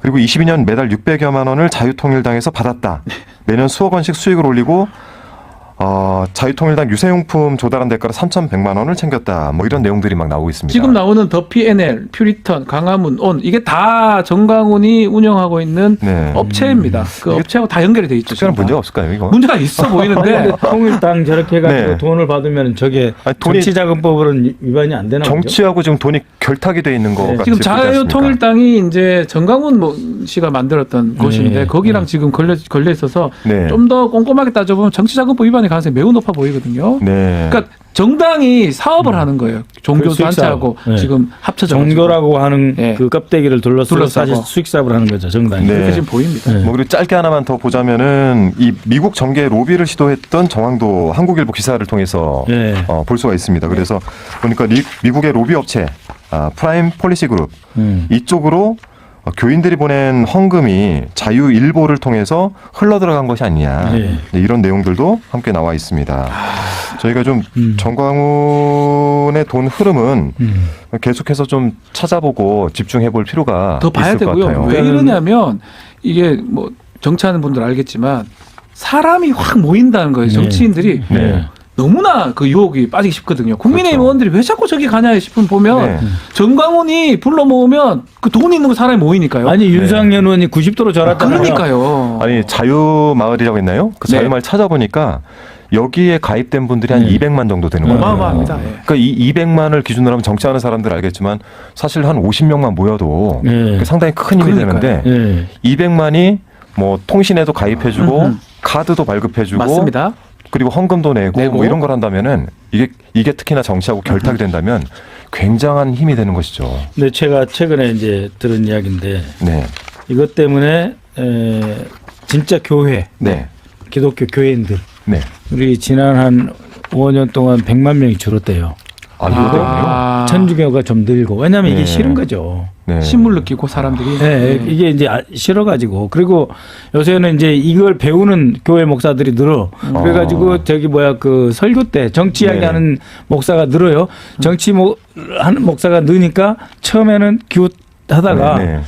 그리고 22년 매달 600여만 원을 자유통일당에서 받았다. 매년 수억 원씩 수익을 올리고 자유통일당 유세용품 조달한 대가로 3,100만 원을 챙겼다. 뭐 이런 내용들이 막 나오고 있습니다. 지금 나오는 더 PNL, 퓨리턴, 강화문, 온 이게 다 정광훈이 운영하고 있는 네. 업체입니다. 그 이게 업체하고 다 연결이 돼 있죠. 특별한 지금 다. 문제가 없을까요, 이거? 문제가 있어 보이는데 근데 통일당 저렇게 해가지고 네. 돈을 받으면 저게 아니, 돈이 정치자금법으로는 위반이 안 되나 보죠? 정치하고 지금 돈이 결탁이 돼 있는 거 네. 같이 지금 보이지 않습니까? 자유통일당이 이제 정광훈 씨가 만들었던 곳인데 거기랑 지금 걸려 있어서 네. 좀 더 꼼꼼하게 따져보면 정치자금법 위반의 가능성이 매우 높아 보이거든요. 네. 그러니까 정당이 사업을 하는 거예요. 종교 그 수익 단체하고 사업. 네. 지금 합쳐져 종교라고 하는 네. 그 껍데기를 둘러싸고 둘러싸고. 사실 수익 사업을 하는 거죠, 정당이. 네. 그렇게 지금 보입니다. 네. 뭐 그리고 짧게 하나만 더 보자면은 이 미국 정계 로비를 시도했던 정황도 한국일보 기사를 통해서 네. 볼 수가 있습니다. 그래서 보니까 미국의 로비 업체 프라임 폴리시 그룹 이쪽으로 교인들이 보낸 헌금이 자유일보를 통해서 흘러들어간 것이 아니냐 네. 이런 내용들도 함께 나와 있습니다. 저희가 좀 정광훈의 돈 흐름은 계속해서 좀 찾아보고 집중해 볼 필요가 더 봐야 있을 것 되고요. 같아요. 왜 이러냐면 이게 뭐 정치하는 분들 알겠지만 사람이 확 모인다는 거예요. 정치인들이 네. 너무나 그 유혹이 빠지기 쉽거든요. 국민의힘 그렇죠. 의원들이 왜 자꾸 저기 가냐 싶으면 보면 네. 정광훈이 불러 모으면 그 돈 있는 거 사람이 모이니까요. 아니 윤상현 의원이 90도로 절았잖아요. 그러니까요. 아니 자유마을이라고 했나요? 그 네. 자유마을 찾아보니까 여기에 가입된 분들이 한 200만 정도 되는 거예요. 어마어마합니다. 예. 그러니까 이 200만을 기준으로 하면 정치하는 사람들 알겠지만 사실 한 50명만 모여도 예. 상당히 큰 힘이 그러니까요. 되는데 예. 200만이 뭐 통신에도 가입해주고 카드도 발급해주고 맞습니다. 그리고 헌금도 내고 뭐 이런 걸 한다면은 이게 특히나 정치하고 결탁이 된다면 굉장한 힘이 되는 것이죠. 근데 제가 최근에 이제 들은 이야기인데 네, 이것 때문에 진짜 교회, 네, 기독교 교인들 네. 우리 지난 한 5년 동안 100만 명이 줄었대요. 아, 천주교가 좀 늘고 왜냐하면 이게 네. 싫은 거죠. 네. 신물 느끼고 사람들이. 네, 이게 이제 싫어가지고 그리고 요새는 이제 이걸 배우는 교회 목사들이 늘어. 그래가지고 저기 그 설교 때 정치 네. 이야기하는 목사가 늘어요. 정치 하는 목사가 느니까 처음에는 기웃하다가 네.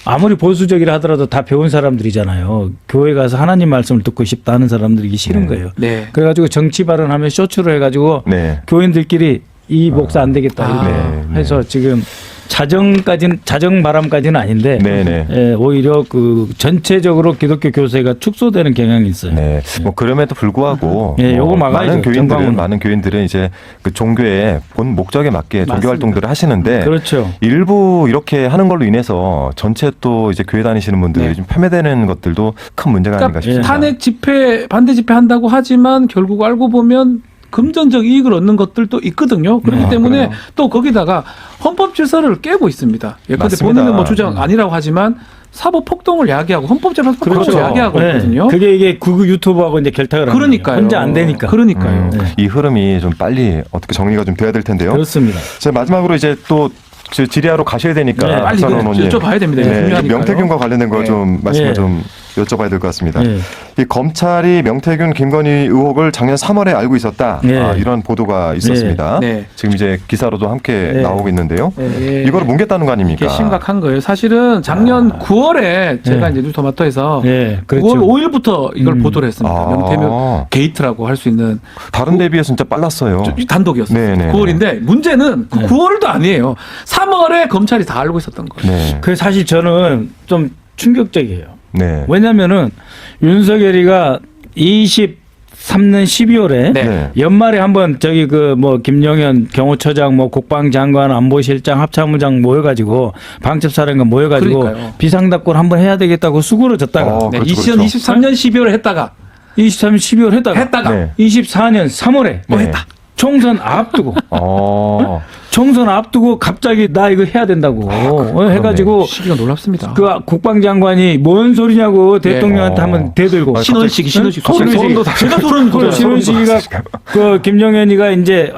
아무리 보수적이라 하더라도 다 배운 사람들이잖아요. 교회 가서 하나님 말씀을 듣고 싶다 하는 사람들이 싫은 네. 거예요. 네. 그래가지고 정치 발언하면 쇼츠로 해가지고 네. 교인들끼리 이 목사 안 되겠다 이렇게 네. 해서 지금 자정 바람까지는 아닌데 네네. 예, 오히려 그 전체적으로 기독교 교세가 축소되는 경향이 있어요. 네, 뭐 그럼에도 불구하고 예, 요거 뭐 막아야죠. 많은 교인들은 이제 그 종교의 본 목적에 맞게 종교 맞습니다. 활동들을 하시는데 그렇죠. 일부 이렇게 하는 걸로 인해서 전체 또 이제 교회 다니시는 분들이 네. 좀 폄훼되는 것들도 큰 문제가 아닌가 그러니까 싶습니다. 탄핵 집회 반대 집회 한다고 하지만 결국 알고 보면 금전적 이익을 얻는 것들도 있거든요. 그렇기 때문에 그래요. 또 거기다가 헌법 질서를 깨고 있습니다. 예컨대 맞습니다. 본인은 뭐 주장 아니라고 하지만 사법 폭동을 야기하고 헌법재판소 폭동을 야기하고 네. 있거든요. 그게 이게 구구 유튜브하고 이제 결탁을 하는 그러니까요. 거예요. 혼자 안 되니까. 그러니까요. 이 흐름이 좀 빨리 어떻게 정리가 좀 돼야 될 텐데요. 그렇습니다. 자, 마지막으로 이제 또 지리하러 가셔야 되니까 네, 빨리 박찬원 의원님. 여쭤봐야 됩니다. 네, 중요하니까요. 명태균과 관련된 거 좀 말씀을 네. 좀 여쭤봐야 될 것 같습니다. 네. 이 검찰이 명태균, 김건희 의혹을 작년 3월에 알고 있었다. 네. 이런 보도가 있었습니다. 네. 지금 이제 기사로도 함께 네. 나오고 있는데요. 예. 이거를 뭉갰다는 거 아닙니까? 이게 심각한 거예요. 사실은 작년 9월에 제가 이제 뉴스토마토에서 네, 그렇죠. 9월 5일부터 이걸 보도를 했습니다. 아. 명태균 게이트라고 할 수 있는 다른 데 비해서 진짜 빨랐어요. 단독이었어요. 네네. 9월인데 문제는 그 9월도 아니에요. 3월에 검찰이 다 알고 있었던 거예요. 네. 그 사실 저는 좀 충격적이에요. 네. 왜냐면은 윤석열이가 23년 12월에 네. 연말에 한번 저기 그 뭐 김용현 경호처장 뭐 국방장관 안보실장 합참의장 모여가지고 방첩사령관 모여가지고 그러니까요. 비상답고를 한번 해야 되겠다고 수구를 졌다가 네, 그렇죠, 2023년 12월에 했다가 23년 12월 했다가 네. 24년 3월에 또 네. 했다. 총선 앞두고 총선 앞두고 갑자기 나 이거 해야 된다고 해가지고 시기가 놀랍습니다. 그 국방장관이 뭔 소리냐고 대통령한테 한번 대들고 신원식이 신원식 신원식이 제가 소름 돋아요. 신원식이가 그 김용현이가 이제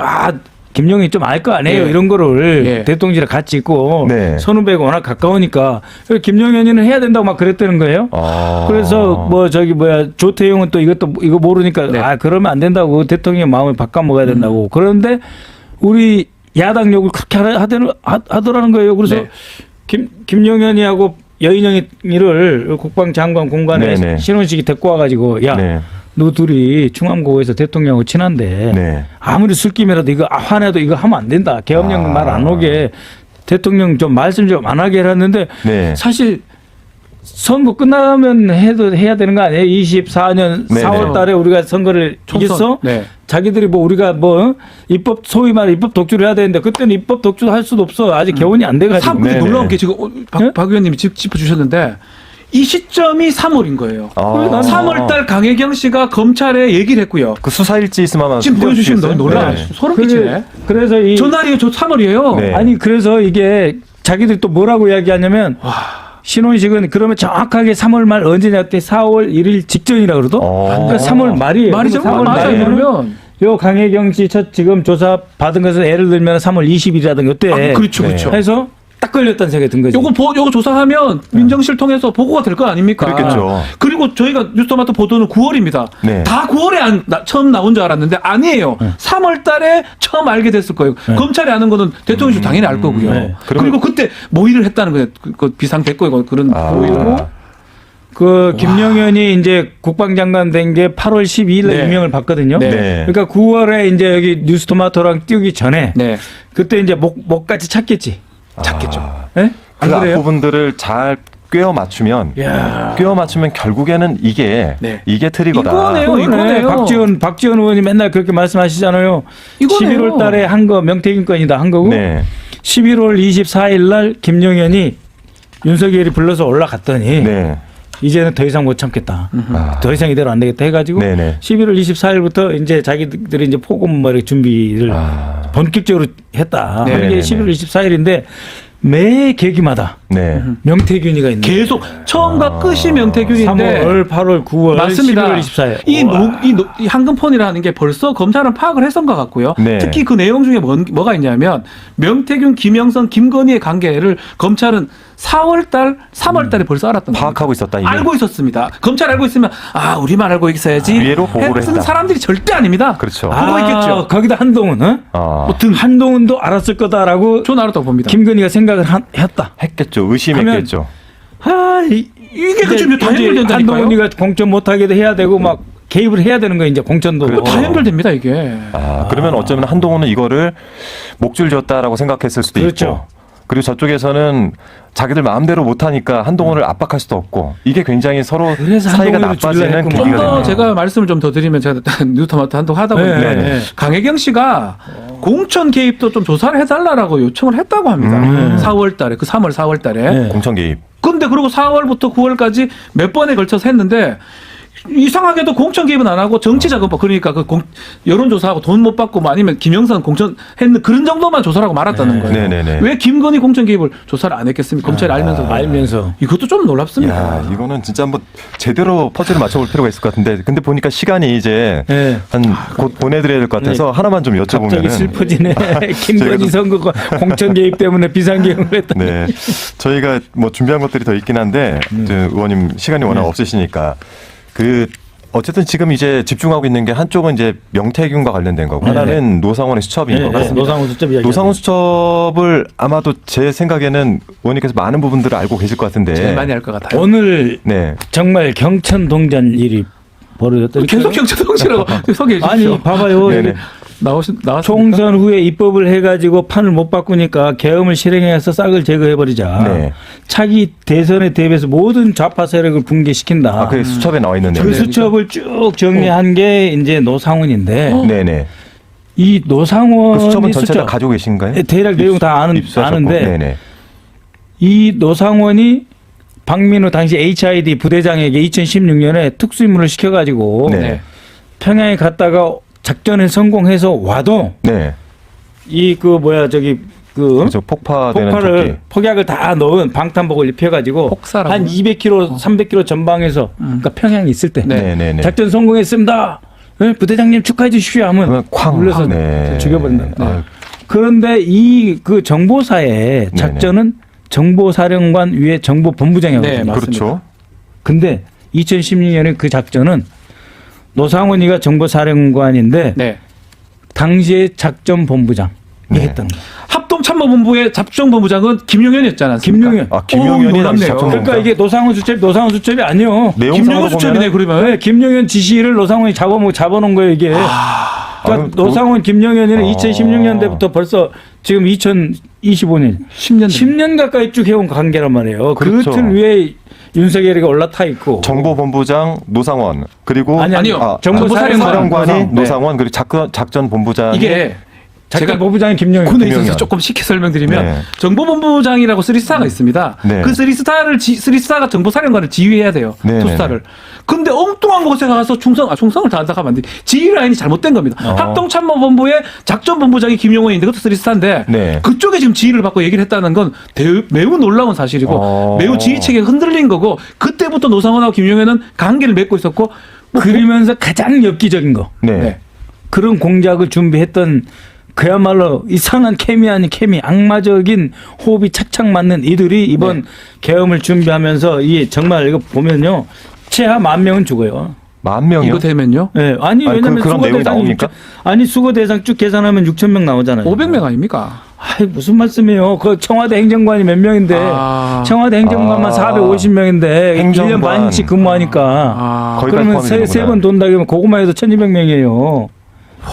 김용현이 좀 알 거 아니에요 예. 이런 거를 예. 대통령이랑 같이 있고 네. 선후배가 워낙 가까우니까 김용현이는 해야 된다고 막 그랬다는 거예요. 그래서 뭐 저기 조태용은 또 이거 모르니까 네. 그러면 안 된다고 대통령 마음을 바꿔 먹어야 된다고 그런데 우리 야당 욕을 그렇게 하더라는 거예요. 그래서 네. 김용현이하고 여인영이를 국방장관 공간에 네네. 신원식이 데리고 와가지고 야 네. 너 둘이 중앙고에서 대통령하고 친한데 네. 아무리 술김이라도 이거 화내도 이거 하면 안 된다. 계엄령 말 안 오게 대통령 좀 말씀 좀 안 하게 했는데 네. 사실 선거 끝나면 해야 되는 거 아니에요? 24년 네네. 4월 달에 우리가 선거를 이겼어? 네. 자기들이 우리가 입법 소위 말해 입법 독주를 해야 되는데 그때는 입법 독주를 할 수도 없어. 아직 개원이 안 돼가지고. 근데 네네. 놀라운 게 지금 박 의원님이 짚어주셨는데 이 시점이 3월인 거예요. 3월달 강혜경 씨가 검찰에 얘기를 했고요. 그 수사일지 있으면 지금 보여주시면 너무 놀라. 네. 소름 끼치네. 그래서 전날이에요. 저 3월이에요. 네. 아니 그래서 이게 자기들이 또 뭐라고 이야기하냐면 신혼식은 그러면 정확하게 3월 말 언제냐 때 4월 1일 직전이라 그러도 그러니까 3월 말이에요. 말이 정말 3월 맞아요. 말이면 그러면 요 강혜경 씨 첫 지금 조사 받은 것은 예를 들면 3월 20일이라든가 이때 그렇죠, 그렇죠. 해서 딱 걸렸다는 생각이 든 거죠. 요거 조사하면 민정실 통해서 보고가 될 거 아닙니까? 그렇겠죠. 그리고 저희가 뉴스토마토 보도는 9월입니다. 네. 다 9월에 처음 나온 줄 알았는데 아니에요. 3월 달에 처음 알게 됐을 거예요. 검찰이 아는 거는 대통령실 당연히 알 거고요. 네. 그리고 그때 모의를 했다는 거예요. 그 비상됐고 그런 모의고. 그 김용현이 이제 국방장관 된 게 8월 12일 날 네. 임명을 받거든요. 네. 그러니까 9월에 이제 여기 뉴스토마토랑 띄우기 전에 네. 그때 이제 목까지 찾겠지. 찾겠죠. 네? 안 그 그래요? 앞부분들을 잘 꿰어 맞추면 결국에는 이게 트리거다. 이거네요. 박지원 의원이 맨날 그렇게 말씀하시잖아요. 이거네요. 11월 달에 한 거 명태균 건이다 한 거고 11월 24일 날 김용현이 윤석열이 불러서 올라갔더니 이제는 더 이상 못 참겠다. 더 이상 이대로 안 되겠다 해가지고 11월 24일부터 이제 자기들이 이제 포고문 말의 준비를 본격적으로 했다. 이게 11월 24일인데 매 계기마다 명태균이가 있는 계속 처음과 끝이 명태균인데 3월, 8월, 9월, 맞습니다. 11월 24일. 이 한금폰이라는 게 벌써 검찰은 파악을 했던 것 같고요. 특히 그 내용 중에 뭐가 있냐면 명태균, 김영선, 김건희의 관계를 검찰은 4월달, 3월달에 벌써 알았던 겁니다. 파악하고 있었다. 이미. 알고 있었습니다. 검찰 알고 있으면 우리만 알고 있어야지. 위로 보고를 했던 했다. 사람들이 절대 아닙니다. 그렇죠. 그거 있겠죠. 거기다 한동훈은 한동훈도 알았을 거다라고 저는 알았다고 봅니다. 김건희가 생각을 했다. 했겠죠. 의심했겠죠. 이게 그 준비 다 연결된다니까요. 한동훈이가 공천 못하게도 해야 되고 막 개입을 해야 되는 거 이제 공천도 다 연결됩니다 이게. 그러면 어쩌면 한동훈은 이거를 목줄 지었다라고 생각했을 수도 있고. 그리고 저쪽에서는 자기들 마음대로 못하니까 한동훈을 압박할 수도 없고 이게 굉장히 서로 사이가 나빠지는 계기가 좀 더 됩니다. 제가 말씀을 좀 더 드리면 제가 뉴터마트 한동 하다 보니까 강혜경 씨가 공천 개입도 좀 조사를 해달라고 요청을 했다고 합니다. 4월 달에 3월 4월 달에 공천 개입. 근데 그리고 4월부터 9월까지 몇 번에 걸쳐서 했는데 이상하게도 공천 개입은 안 하고 정치자금법 그러니까 여론조사하고 돈 못 받고 뭐 아니면 김영선 공천 했는 그런 정도만 조사하고 말았다는 거예요. 왜 김건희 공천 개입을 조사를 안 했겠습니까? 검찰이 알면서. 이것도 좀 놀랍습니다. 이거는 진짜 한번 제대로 퍼즐을 맞춰볼 필요가 있을 것 같은데 근데 보니까 시간이 이제 곧 보내드려야 될 것 같아서 하나만 좀 여쭤보면 갑자기 슬퍼지네. 김건희 선거 공천 개입 때문에 비상계획을 했다. 저희가 뭐 준비한 것들이 더 있긴 한데 의원님 시간이 워낙 없으시니까 어쨌든 지금 이제 집중하고 있는 게 한쪽은 이제 명태균과 관련된 거고 하나는 노상원의 수첩인 거고. 노상원 수첩 이야기. 노상원 수첩을 아마도 제 생각에는 의원님께서 많은 부분들을 알고 계실 것 같은데. 제일 많이 알 것 같아요. 오늘 정말 경천동전 일이 벌어졌더니 계속 경천동지라고 소개해 주십시오. 아니 봐봐요. 나왔습니까? 총선 후에 입법을 해가지고 판을 못 바꾸니까 계엄을 실행해서 싹을 제거해버리자. 차기 대선에 대비해서 모든 좌파 세력을 붕괴시킨다. 그 수첩에 나와 있는 그 수첩을 쭉 정리한 게 이제 노상원인데. 이 노상원 그 수첩은 전체 다 가지고 계신가요? 대략 내용 다 아는데 이 노상원이 박민우 당시 HID 부대장에게 2016년에 특수임무를 시켜가지고 평양에 갔다가 작전에 성공해서 와도 폭발을 폭약을 다 넣은 방탄복을 입혀가지고 한 200km, 300km 전방에서 그러니까 평양에 있을 때 작전 성공했습니다. 부대장님 축하해 주십시오 하면 쾅 눌러서 죽여버린다. 그런데 이 그 정보사의 작전은 정보사령관 위에 정보본부장이었거든요. 그렇죠. 근데 2016년에 그 작전은 노상원이가 정보사령관인데 당시에 작전본부장이 했던 거예요. 합동참모본부의 작전본부장은 김용현이었잖아요. 김용현. 김용현이 놀랍네요. 그러니까 이게 노상원 수첩이 아니요. 김용현 수첩이네 그러면. 김용현 지시를 노상원이 잡아놓은 거예요 이게. 그러니까 노상원 김용현이는 2016년대부터 벌써 지금 2025년 10년 가까이 쭉 해온 관계란 말이에요. 그렇죠. 그 틀 위에 윤석열이가 올라타 있고 정보본부장 노상원 그리고 아니요. 정보사령관이 노상원 그리고 작전본부장이 이게 작전본부장이 김용현. 군에 있어서 조금 쉽게 설명드리면 정보본부장이라고 3스타가 있습니다. 그 3스타가 정보사령관을 지휘해야 돼요. 2스타를. 근데 엉뚱한 곳에 가서 충성을 다한다고 하면 안 돼. 지휘 라인이 잘못된 겁니다. 합동참모본부의 작전본부장이 김용원인데 그것도 3스타인데 그쪽에 지금 지휘를 받고 얘기를 했다는 건 매우 놀라운 사실이고 매우 지휘체계가 흔들린 거고 그때부터 노상원하고 김용현은 관계를 맺고 있었고 그러면서 가장 엽기적인 거. 그런 공작을 준비했던 그야말로 이상한 케미 아닌 케미, 악마적인 호흡이 착착 맞는 이들이 이번 계엄을 준비하면서 이게 정말 이거 보면요. 최하 10,000명은 죽어요. 10,000명이요? 이거 되면요? 네. 왜냐면 그런 내용이 나옵니까? 수거 대상 쭉 계산하면 6,000명 나오잖아요. 500명 아닙니까? 무슨 말씀이에요? 그 청와대 행정관이 몇 명인데 청와대 행정관만 450명인데 1년 반씩 근무하니까 그러면 세 번 돈다 그러면 그것만 해도 1,200명이에요.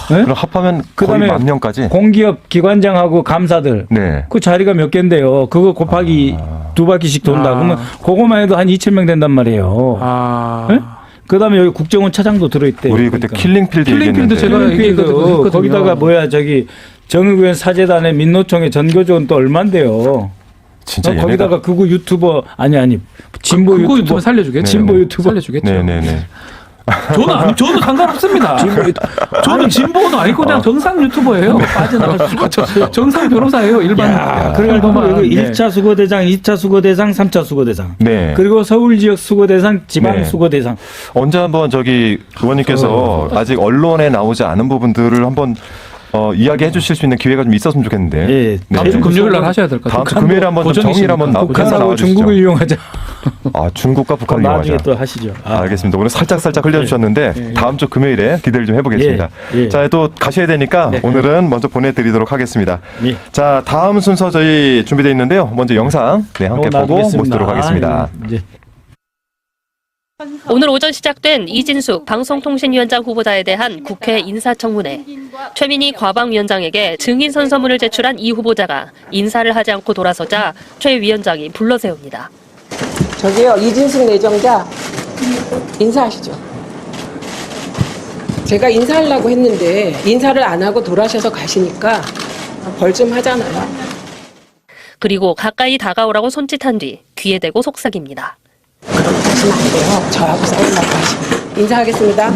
네? 그럼 합하면 거의 그다음에 10,000명까지. 공기업 기관장하고 감사들 네. 그 자리가 몇 개인데요. 그거 곱하기 2바퀴씩 돈다. 그러면 그거만 해도 한 2,000명 된단 말이에요. 네? 그다음에 여기 국정원 차장도 들어있대요. 우리 그때 그러니까. 킬링필드 킬링필드 제가 킬링필드 거기다가 뭐야 저기 정의구현 사재단의 민노총의 전교조는 또 얼만데요. 진짜 얘네가. 거기다가 극우 유튜버 아니 진보 그거 유튜버 유튜브 살려주겠죠. 진보 유튜버 살려주겠죠. 네네네. 저는 상관없습니다. 저는 진보도 아니고 그냥 정상 유튜버예요. 빠져나갈 수가 없죠. 정상 변호사예요. 일반. 그래가지고 여기 네. 1차 수거대상, 2차 수거대상, 3차 수거대상. 네. 그리고 서울 지역 수거대상, 지방 네. 수거대상. 언제 한번 저기 의원님께서 아직 언론에 나오지 않은 부분들을 한번 이야기해 주실 수 있는 기회가 좀 있었으면 좋겠는데. 예. 다음 주 금요일 날 하셔야 될 것 같아요. 다음 주 금요일에 한번 좀 정리를 한번 북한하고 나와주시죠. 중국을 이용하자. 아, 중국과 북한을 나중에 이용하자. 또 하시죠. 알겠습니다. 오늘 살짝 흘려주셨는데 다음 주 금요일에 기대를 좀 해보겠습니다. 예. 자, 또 가셔야 되니까 오늘은 먼저 보내드리도록 하겠습니다. 예. 자, 다음 순서 저희 준비되어 있는데요. 먼저 영상 함께 보고 모시도록 하겠습니다. 이제. 오늘 오전 시작된 이진숙 방송통신위원장 후보자에 대한 국회 인사청문회. 최민희 과방위원장에게 증인 선서문을 제출한 이 후보자가 인사를 하지 않고 돌아서자 최 위원장이 불러세웁니다. 저기요, 이진숙 내정자 인사하시죠. 제가 인사하려고 했는데 인사를 안 하고 돌아셔서 가시니까 벌 좀 하잖아요. 그리고 가까이 다가오라고 손짓한 뒤 귀에 대고 속삭입니다. 그렇게 하시면 안 돼요. 저하고 싸우려고 하시면. 인사하겠습니다.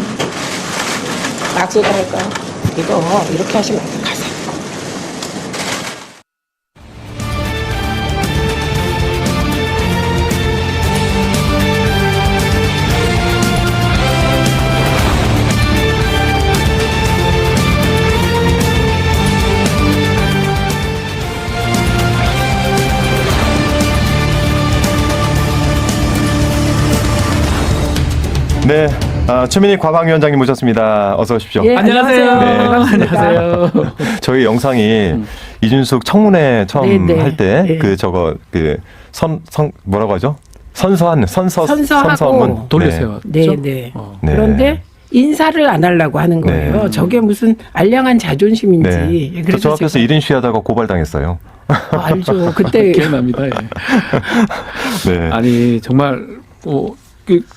약속을 할까요? 이거 이렇게 하시면 안 돼요. 가세요. 네. 최민희 과방위원장님 모셨습니다. 어서 오십시오. 예, 안녕하세요. 네. 안녕하세요. 저희 영상이 이준숙 청문회 처음 네, 네. 할 때 네. 뭐라고 하죠? 선서문 돌리세요. 네, 그렇죠? 네. 네. 그런데 인사를 안 하려고 하는 거예요. 네. 저게 무슨 알량한 자존심인지. 네. 저 앞에서 제가- 1인 시하다가 고발당했어요. 알죠. 그때 기억납니다. 예. 네. 아니 정말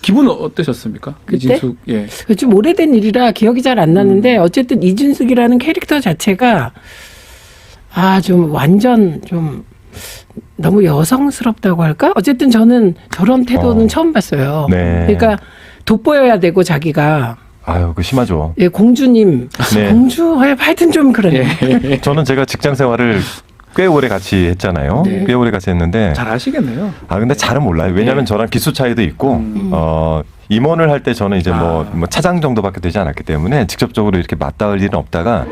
기분은 어떠셨습니까? 그때? 이진숙 예. 좀 오래된 일이라 기억이 잘 안 나는데 어쨌든 이준숙이라는 캐릭터 자체가 좀 완전 좀 너무 여성스럽다고 할까? 어쨌든 저는 저런 태도는 처음 봤어요. 네. 그러니까 돋보여야 되고 자기가 아유, 그 심하죠. 예, 공주님, 네. 공주 하여튼 좀 그러네. 저는 제가 직장 생활을 꽤 오래 같이 했잖아요. 네. 꽤 오래 같이 했는데. 잘 아시겠네요. 근데 잘은 몰라요. 왜냐하면 저랑 기수 차이도 있고, 임원을 할 때 저는 이제 뭐 차장 정도밖에 되지 않았기 때문에 직접적으로 이렇게 맞닿을 일은 없다가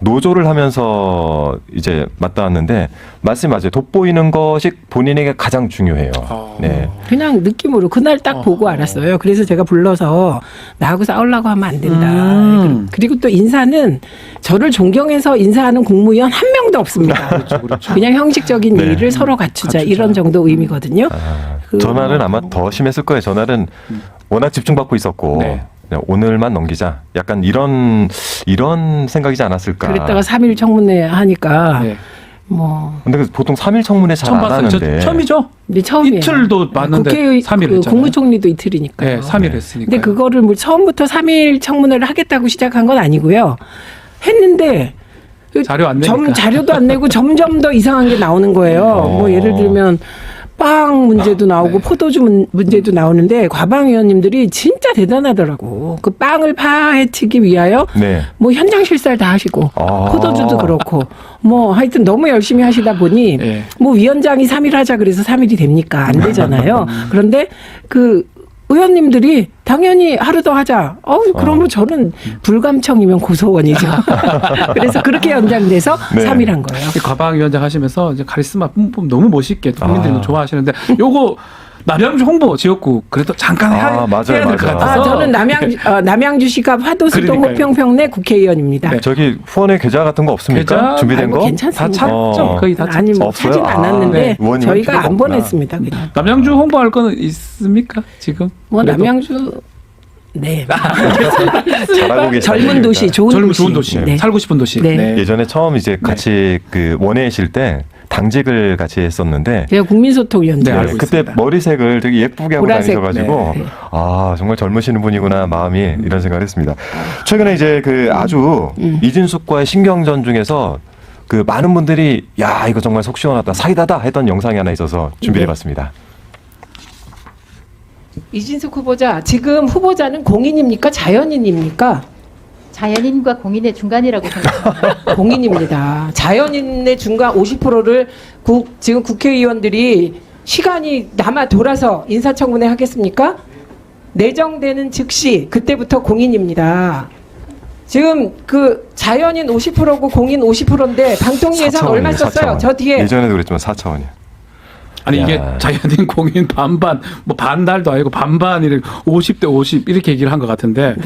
노조를 하면서 이제 맞닿았는데, 말씀이 맞아요. 돋보이는 것이 본인에게 가장 중요해요. 네. 그냥 느낌으로 그날 딱 보고 알았어요. 그래서 제가 불러서 나하고 싸우려고 하면 안 된다. 그리고 또 인사는 저를 존경해서 인사하는 공무원 한 명도 없습니다. 그렇죠. 그냥 형식적인 네. 예의를 서로 갖추자 이런 정도 의미거든요. 전날은 아마 더 심했을 거예요. 전날은 워낙 집중받고 있었고, 네. 그냥 오늘만 넘기자. 약간 이런 생각이지 않았을까. 그랬다가 3일 청문회 하니까 네. 뭐 근데 보통 3일 청문회 잘 처음 안 봤어요. 저 하는데. 처음이죠? 근데 처음이에요. 이틀도 맞는데 국회 3일 했잖아요. 국무총리도 이틀이니까요. 네, 3일 했으니까. 근데 그거를 뭐 처음부터 3일 청문회를 하겠다고 시작한 건 아니고요. 했는데 자료 안 내니까. 자료도 안 내고 점점 더 이상한 게 나오는 거예요. 뭐 예를 들면 빵 문제도 나오고 네. 포도주 문제도 나오는데 과방 의원님들이 진짜 대단하더라고. 그 빵을 파헤치기 위하여 네. 뭐 현장 실사를 다 하시고 포도주도 그렇고 뭐 하여튼 너무 열심히 하시다 보니 네. 뭐 위원장이 3일 하자 그래서 3일이 됩니까? 안 되잖아요. 그런데 그 의원님들이 당연히 하루 더 하자. 그러면 저는 불감청이면 고소원이죠. 그래서 그렇게 연장돼서 네. 3일 한 거예요. 과방위원장 하시면서 이제 카리스마 뿜뿜 너무 멋있게 국민들이 좋아하시는데 요거 남양주 홍보 지역구 그래도 잠깐 해야 맞아요, 될 것 맞아요. 같아서. 저는 남양주시가 화도수동 그러니까요. 호평평 내 국회의원입니다. 네. 저기 후원회 계좌 같은 거 없습니까? 계좌? 준비된 거? 괜찮습니다. 다 찾죠. 거의 다 찾죠. 아니 뭐 없어요? 찾진 않았는데 네. 의원님은 저희가 필요가 안 없구나. 보냈습니다. 그냥. 남양주 홍보할 거는 있습니까 지금? 뭐 그래도? 남양주 네. 잘하고 계시다. 젊은 도시, 좋은 좋은 도시, 네. 살고 싶은 도시. 네. 예전에 처음 이제 같이 그 원회이실 때 당직을 같이 했었는데 제가 국민소통위원장. 네, 알고 그때 있습니다. 머리색을 되게 예쁘게 하고 보라색. 다니셔가지고 네. 아 정말 젊으시는 분이구나 마음이 이런 생각을 했습니다. 최근에 이제 그 아주 이진숙과의 신경전 중에서 그 많은 분들이 야 이거 정말 속 시원하다 사이다다 했던 영상이 하나 있어서 준비해봤습니다. 이진숙 후보자, 지금 후보자는 공인입니까? 자연인입니까? 자연인과 공인의 중간이라고 생각합니다. 공인입니다. 자연인의 중간 50%를 지금 국회의원들이 시간이 남아 돌아서 인사청문회 하겠습니까? 내정되는 즉시 그때부터 공인입니다. 지금 그 자연인 50%고 공인 50%인데 방통 예산 얼마 썼어요? 저 뒤에 예전에도 그랬지만 4차원이요. 아니 이게 자연인 공인 반반 뭐 반달도 아니고 반반 이렇게 50대 50 이렇게 얘기를 한 것 같은데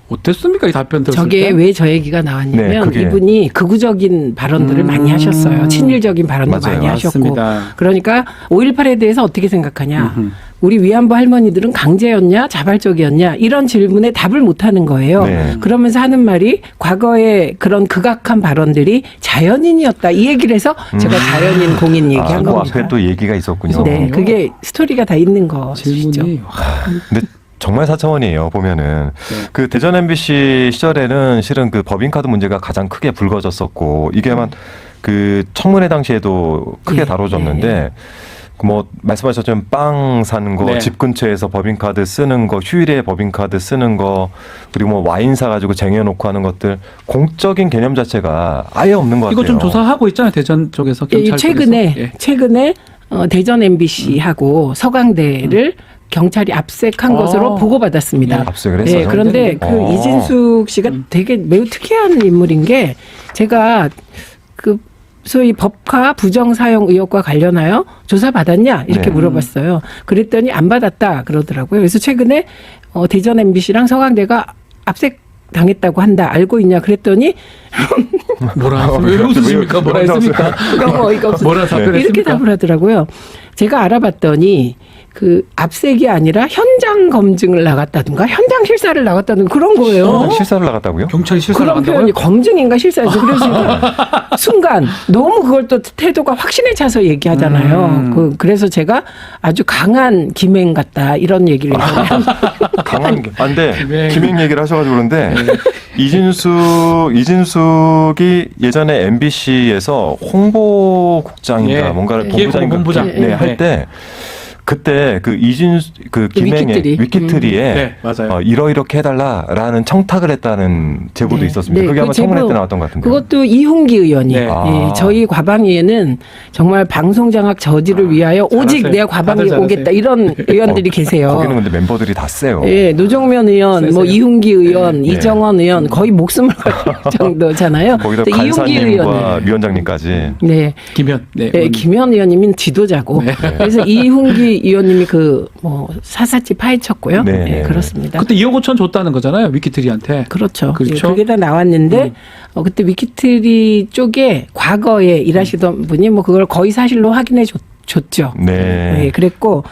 어땠습니까 이 답변 들었을 저게 때? 왜 저 얘기가 나왔냐면 네, 그게. 이분이 극우적인 발언들을 많이 하셨어요. 친일적인 발언도 맞아요. 많이 하셨고. 맞습니다. 그러니까 5.18에 대해서 어떻게 생각하냐. 우리 위안부 할머니들은 강제였냐 자발적이었냐 이런 질문에 답을 못하는 거예요. 네. 그러면서 하는 말이 과거에 그런 극악한 발언들이 자연인이었다. 이 얘기를 해서 제가 자연인 공인 얘기한 그 겁니다. 앞에 또 얘기가 있었군요. 네, 그게 스토리가 다 있는 것이죠. 질문이 근데 정말 4차원이에요. 보면은 그 대전 MBC 시절에는 실은 그 법인카드 문제가 가장 크게 불거졌었고 이게만 그 청문회 당시에도 크게 네, 다뤄졌는데 뭐 말씀하셨지만 빵 사는 거, 네. 집 근처에서 법인카드 쓰는 거, 휴일에 법인카드 쓰는 거, 그리고 뭐 와인 사가지고 쟁여놓고 하는 것들 공적인 개념 자체가 아예 없는 것 같아요. 이거 좀 조사하고 있잖아요 대전 쪽에서 경찰 최근에 쪽에서. 예. 최근에 대전 MBC하고 서강대를 경찰이 압색한 것으로 보고받았습니다. 압색을 했어요. 네, 그런데 그 이진숙 씨가 되게 매우 특이한 인물인 게 제가 그 소위 법카 부정사용 의혹과 관련하여 조사받았냐 이렇게 네. 물어봤어요. 그랬더니 안 받았다 그러더라고요. 그래서 최근에 대전 MBC랑 서강대가 압색 당했다고 한다. 알고 있냐 그랬더니 뭐라 왜 웃으십니까? 뭐라 했습니까? 너무 어이가 없어서 뭐라 답변했습니까? 이렇게 답을 하더라고요. 제가 알아봤더니 그 압색이 아니라 현장 검증을 나갔다든가 현장 실사를 나갔다든가 그런 거예요. 실사를 나갔다고요? 경찰이 실사를 그런 나간다고요? 표현이 검증인가 실사인지 그래서 제가 순간 너무 그걸 또 태도가 확신에 차서 얘기하잖아요. 그래서 제가 아주 강한 김행 같다 이런 얘기를 했어요. 강한 안돼 김행. 김행 얘기를 하셔가지고 그런데 네. 이진숙이 예전에 MBC에서 홍보국장인가 예. 뭔가를 기획 본부장. 네, 할 때 그때 그 그 김행의 위키트리에 네, 맞아요. 이러이렇게 해달라라는 청탁을 했다는 제보도 네. 있었습니다. 네, 그게 그 아마 청문회 제보, 때 나왔던 것 같은데. 그것도 이훈기 의원이 네. 예, 저희 과방위에는 정말 방송장악 저지를 위하여 오직 잘하세요. 내가 과방위에 다들 잘하세요. 오겠다 이런 의원들이 계세요. 거기는 근데 멤버들이 다 세요. 예, 노정면 의원, 뭐 세세요. 이훈기 의원, 네. 이정원 의원 거의 목숨을 걸 정도잖아요. 거기다 근데 이훈기 간사님과 의원, 위원장님까지. 네, 김현. 네. 예, 김현 의원님은 지도자고 그래서 이훈기 의원님이 그 뭐 사사치 파헤쳤고요. 네, 예, 네. 그렇습니다. 그때 2억 5천 줬다는 거잖아요 위키트리한테. 그렇죠. 그렇죠. 예, 그게 다 나왔는데 그때 위키트리 쪽에 과거에 일하시던 분이 뭐 그걸 거의 사실로 확인해 줬죠. 네. 예, 그랬고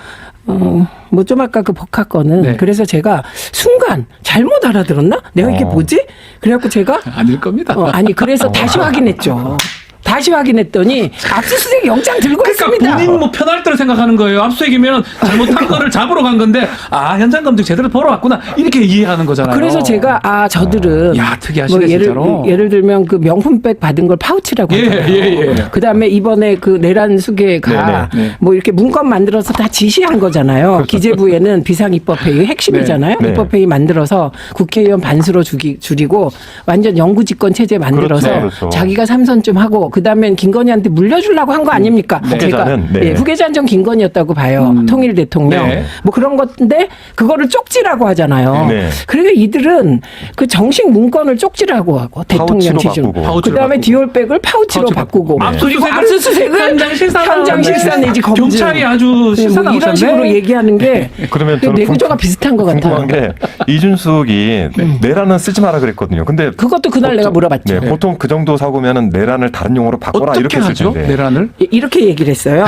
뭐 좀 아까 그 법카 거는 네. 그래서 제가 순간 잘못 알아들었나? 내가 이게 뭐지? 그래갖고 제가 아닐 겁니다. 아니 그래서 다시 확인했죠. 다시 확인했더니 압수수색 영장 들고 그러니까 있습니다. 본인 뭐 편할 대로 생각하는 거예요. 압수수색이면 잘못한 거를 잡으러 간 건데 현장 검증 제대로 보러 왔구나 이렇게 이해하는 거잖아요. 그래서 제가 저들은 야 특이하시네 뭐 진짜로. 예를 들면 그 명품백 받은 걸 파우치라고 하잖아요. 예. 그다음에 이번에 그 내란 수계가 네. 뭐 이렇게 문건 만들어서 다 지시한 거잖아요. 기재부에는 비상입법회의 핵심이잖아요. 네. 입법회의 만들어서 국회의원 반수로 줄이고 완전 영구집권 체제 만들어서 그렇죠. 자기가 삼선 좀 하고 그다음엔 김건희한테 물려주려고 한 거 아닙니까? 후계자는, 네. 예, 후계자는 전 김건희였다고 봐요. 통일 대통령. 네. 뭐 그런 건데 그거를 쪽지라고 하잖아요. 네. 그러니까 이들은 그 정식 문건을 쪽지라고 하고 대통령 파우치로 지준. 바꾸고. 그다음에 디올백을 파우치로 바꾸고. 네. 그리고 압수수색은 현장 실사 내지 검증. 경찰이 아주 실사 뭐 이런 나오셨네. 식으로 얘기하는 게 그러면 저는 내구조가 비슷한 것 같아요. 궁금한 게 이준숙이 내란은 쓰지 마라 그랬거든요. 근데 그것도 그날 내가 물어봤죠. 네, 보통 그 정도 사고면은 내란을 다른 용어로 바꿔라 어떻게 이렇게 했을 하죠? 텐데. 내란을? 이렇게 얘기를 했어요.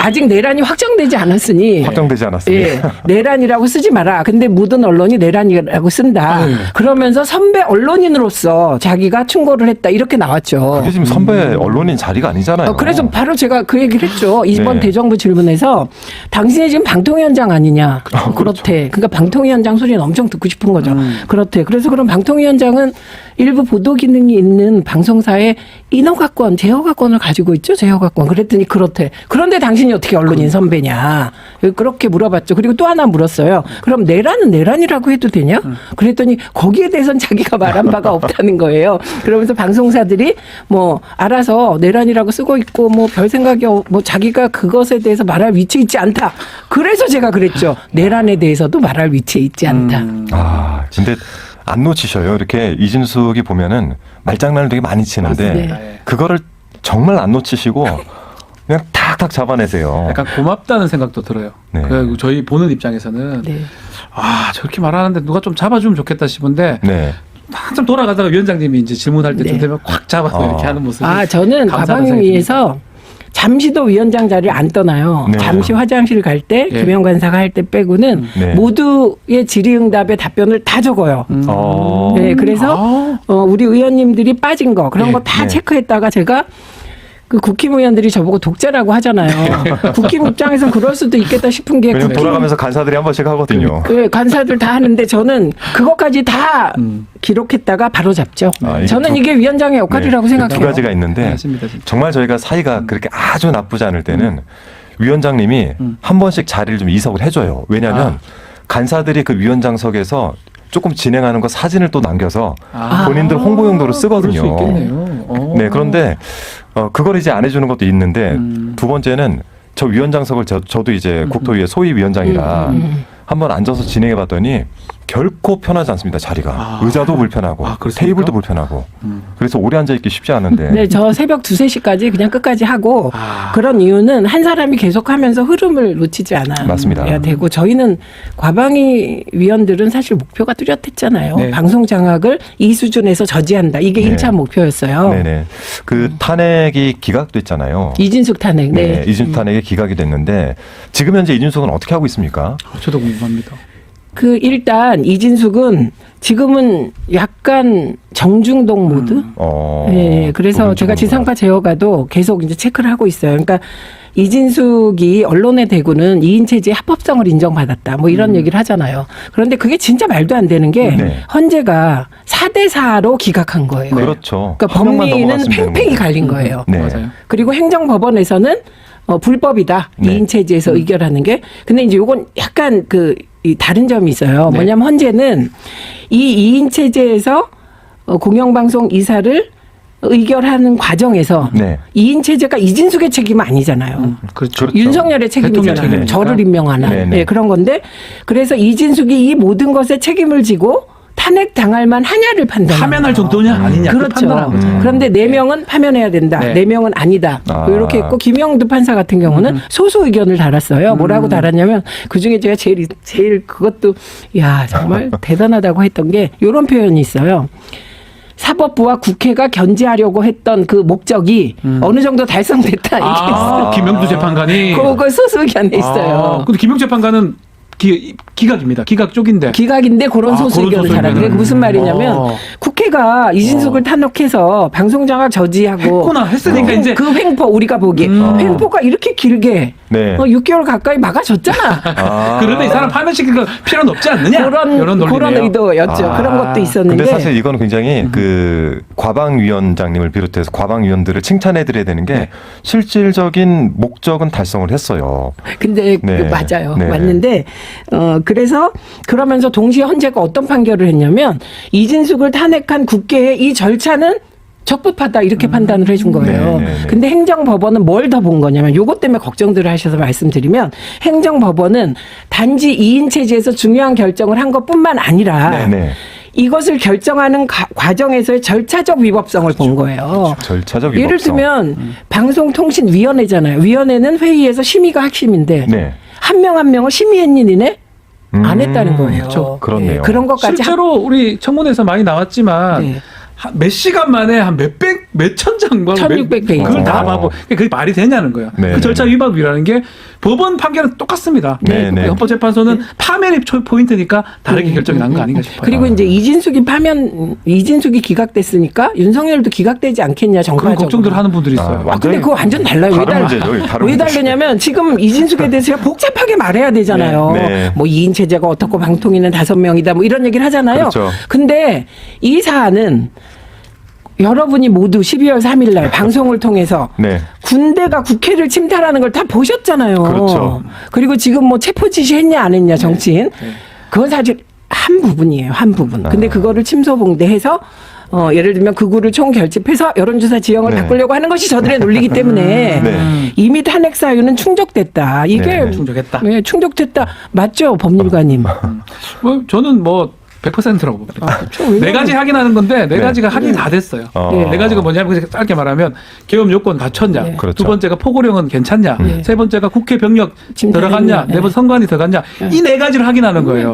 아직 내란이 확정되지 않았으니 확정되지 않았습니다. 예, 내란이라고 쓰지 마라. 근데 모든 언론이 내란이라고 쓴다. 그러면서 선배 언론인으로서 자기가 충고를 했다. 이렇게 나왔죠. 그게 지금 선배 언론인 자리가 아니잖아요. 그래서 바로 제가 그 얘기를 했죠. 이번 네. 대정부 질문에서 당신이 지금 방통위원장 아니냐. 그렇대. 그러니까 방통위원장 소리는 엄청 듣고 싶은 거죠. 그렇대. 그래서 그럼 방통위원장은 일부 보도 기능이 있는 방송사의 인허가권, 제허가권을 가지고 있죠. 제허가권. 그랬더니 그렇대. 그런데 당신이 어떻게 언론인 선배냐. 그렇게 물어봤죠. 그리고 또 하나 물었어요. 그럼 내란은 내란이라고 해도 되냐? 그랬더니 거기에 대해서는 자기가 말한 바가 없다는 거예요. 그러면서 방송사들이 뭐 알아서 내란이라고 쓰고 있고 뭐 별 생각이 뭐 자기가 그것에 대해서 말할 위치에 있지 않다. 그래서 제가 그랬죠. 내란에 대해서도 말할 위치에 있지 않다. 아, 근데 안 놓치셔요. 이렇게 이진숙이 보면은 말장난을 되게 많이 치는데 네. 그거를 정말 안 놓치시고 그냥 탁탁 잡아내세요. 약간 고맙다는 생각도 들어요. 네. 그 저희 보는 입장에서는 네. 아 저렇게 말하는데 누가 좀 잡아주면 좋겠다 싶은데 네. 한참 돌아가다가 위원장님이 이제 질문할 때쯤 네. 되면 꽉 잡아서 이렇게 하는 모습이 저는 감사하는 과방위에서 잠시도 위원장 자리를 안 떠나요. 네. 잠시 화장실 갈 때, 예. 김영 간사가 할 때 빼고는 네. 모두의 질의응답의 답변을 다 적어요. 어. 네, 그래서 우리 의원님들이 빠진 거 그런 예. 거 다 네. 체크했다가 제가 그 국힘의원들이 저보고 독재라고 하잖아요. 국힘 입장에서 그럴 수도 있겠다 싶은 게 왜냐면 돌아가면서 간사들이 한 번씩 하거든요. 네, 간사들 다 하는데 저는 그것까지 다 기록했다가 바로 잡죠. 아, 저는 이게 위원장의 역할이라고 네, 생각해요. 두 가지가 있는데 맞습니다, 진짜. 정말 저희가 사이가 그렇게 아주 나쁘지 않을 때는 위원장님이 한 번씩 자리를 좀 이석을 해줘요. 왜냐하면 간사들이 그 위원장석에서 조금 진행하는 거 사진을 또 남겨서 본인들 홍보 용도로 쓰거든요. 그럴 수 있겠네요. 네, 그런데 그걸 이제 안 해주는 것도 있는데 두 번째는 저 위원장석을 저도 이제 국토위의 소위 위원장이라 한번 앉아서 진행해봤더니 결코 편하지 않습니다. 자리가 의자도 불편하고 그렇습니까? 테이블도 불편하고 그래서 오래 앉아있기 쉽지 않은데 네, 저 새벽 2, 3시까지 그냥 끝까지 하고 그런 이유는 한 사람이 계속하면서 흐름을 놓치지 않아야 맞습니다. 되고 저희는 과방위 위원들은 사실 목표가 뚜렷했잖아요. 네. 방송 장악을 이 수준에서 저지한다. 이게 네. 1차 목표였어요. 네네 그 탄핵이 기각됐잖아요. 이진숙 탄핵. 네. 네, 이준숙 탄핵이 기각이 됐는데 지금 현재 이준숙은 어떻게 하고 있습니까? 저도 궁금합니다. 그 일단 이진숙은 지금은 약간 정중동 모드. 네, 그래서 제가 지상파 제어가도 계속 이제 체크를 하고 있어요. 그러니까 이진숙이 언론에 대고는 2인 체제의 합법성을 인정받았다. 뭐 이런 얘기를 하잖아요. 그런데 그게 진짜 말도 안 되는 게 네. 헌재가 4대4로 기각한 거예요. 그렇죠. 그러니까 한 명만 법리는 넘어갔으면 되는 팽팽히 거죠. 갈린 거예요. 네. 맞아요. 그리고 행정법원에서는 불법이다. 네. 2인 체제에서 의결하는 게. 근데 이제 요건 약간 이 다른 점이 있어요. 네. 뭐냐면 헌재는 이 2인 체제에서 공영방송 이사를 의결하는 과정에서 네. 2인 체제가 이진숙의 책임은 아니잖아요. 그렇죠. 윤석열의 책임이잖아요. 책임이니까. 저를 임명하는 네, 네. 네, 그런 건데 그래서 이진숙이 이 모든 것에 책임을 지고 탄핵 당할 만하냐를 판단하는 파면할 정도냐 아니냐 그 그렇죠. 판단하는 거죠. 그런데 4명은 파면해야 된다. 네. 4명은 아니다. 아. 이렇게 했고 김영두 판사 같은 경우는 소수 의견을 달았어요. 뭐라고 달았냐면 그중에 제가 제일 그것도 야 정말 대단하다고 했던 게 이런 표현이 있어요. 사법부와 국회가 견제하려고 했던 그 목적이 어느 정도 달성됐다. 이게 있어요. 김영두 재판관이 그거 소수 의견에 있어요. 근데 김영두 재판관은 기각입니다. 기각 쪽인데. 기각인데 그런 소수 그런 의견을 소수 달아. 그게 의견을. 무슨 말이냐면 국회가 이진숙을 탄핵해서 방송장악 저지하고 했구나. 했으니까 이제 그 횡포 우리가 보기에 횡포가 이렇게 길게 네. 6개월 가까이 막아줬잖아. 그런데 이 사람 파면시킬 필요는 없지 않느냐? 이런 논리네요. 그런 의도였죠. 그런 것도 있었는데. 근데 사실 이거는 굉장히 그 과방위원장님을 비롯해서 과방위원들을 칭찬해드려야 되는 게 실질적인 목적은 달성을 했어요. 근데 네. 맞아요. 네. 맞는데 그래서 그러면서 동시에 헌재가 어떤 판결을 했냐면 이진숙을 탄핵한 국회의 이 절차는 적법하다 이렇게 판단을 해준 거예요. 근데 행정법원은 뭘 더 본 거냐면 요것 때문에 걱정들을 하셔서 말씀드리면 행정법원은 단지 2인 체제에서 중요한 결정을 한 것뿐만 아니라 네네. 이것을 결정하는 과정에서의 절차적 위법성을 본 거예요. 절차적 위법성. 예를 들면 방송통신위원회잖아요. 위원회는 회의에서 심의가 핵심인데 네. 한 명 한 명을 심의했니 니네? 안 했다는 거예요. 그렇죠. 그렇네요. 그런 것까지 실제로 우리 청문회에서 많이 나왔지만 네. 몇 시간 만에 한 몇천 장과 1600페이지. 그걸 다 봐보. 그게 말이 되냐는 거예요. 네, 그 절차 위반이라는 게 법원 판결은 똑같습니다. 네, 네. 헌법재판소는 파면이 포인트니까 다르게 결정이 난 거 아닌가 싶어요. 그리고 이제 이진숙이 기각됐으니까 윤석열도 기각되지 않겠냐 그런 정파적으로. 걱정들 하는 분들이 있어요. 근데 그거 완전 달라요. 다른 문제죠. 다른 왜 문제죠. 다르냐면 지금 이진숙에 대해서 복잡하게 말해야 되잖아요. 네, 네. 뭐 2인 체제가 어떻고 방통위는 5명이다 뭐 이런 얘기를 하잖아요. 그렇죠. 근데 이 사안은 여러분이 모두 12월 3일 날 방송을 통해서 네. 군대가 국회를 침탈하는 걸 다 보셨잖아요. 그렇죠. 그리고 지금 뭐 체포 지시했냐 안 했냐 정치인. 그건 사실 한 부분이에요. 한 부분. 근데 그거를 침소봉대해서 예를 들면 극우를 총결집해서 여론조사 지형을 네. 바꾸려고 하는 것이 저들의 논리이기 때문에 네. 이미 탄핵 사유는 충족됐다. 이게 네. 충족했다. 네, 충족됐다. 맞죠, 법률가님? 뭐 저는 뭐 100%라고 봅니다. 네 가지 확인하는 건데 네 가지가 확인이 다 됐어요. 네 가지가 뭐냐면 짧게 말하면 계엄 요건 갖췄냐. 네. 그렇죠. 두 번째가 포고령은 괜찮냐. 세 번째가 국회 병력 침탈했냐. 들어갔냐. 네. 네 번 선관위 들어갔냐. 이 네 가지를 확인하는 거예요.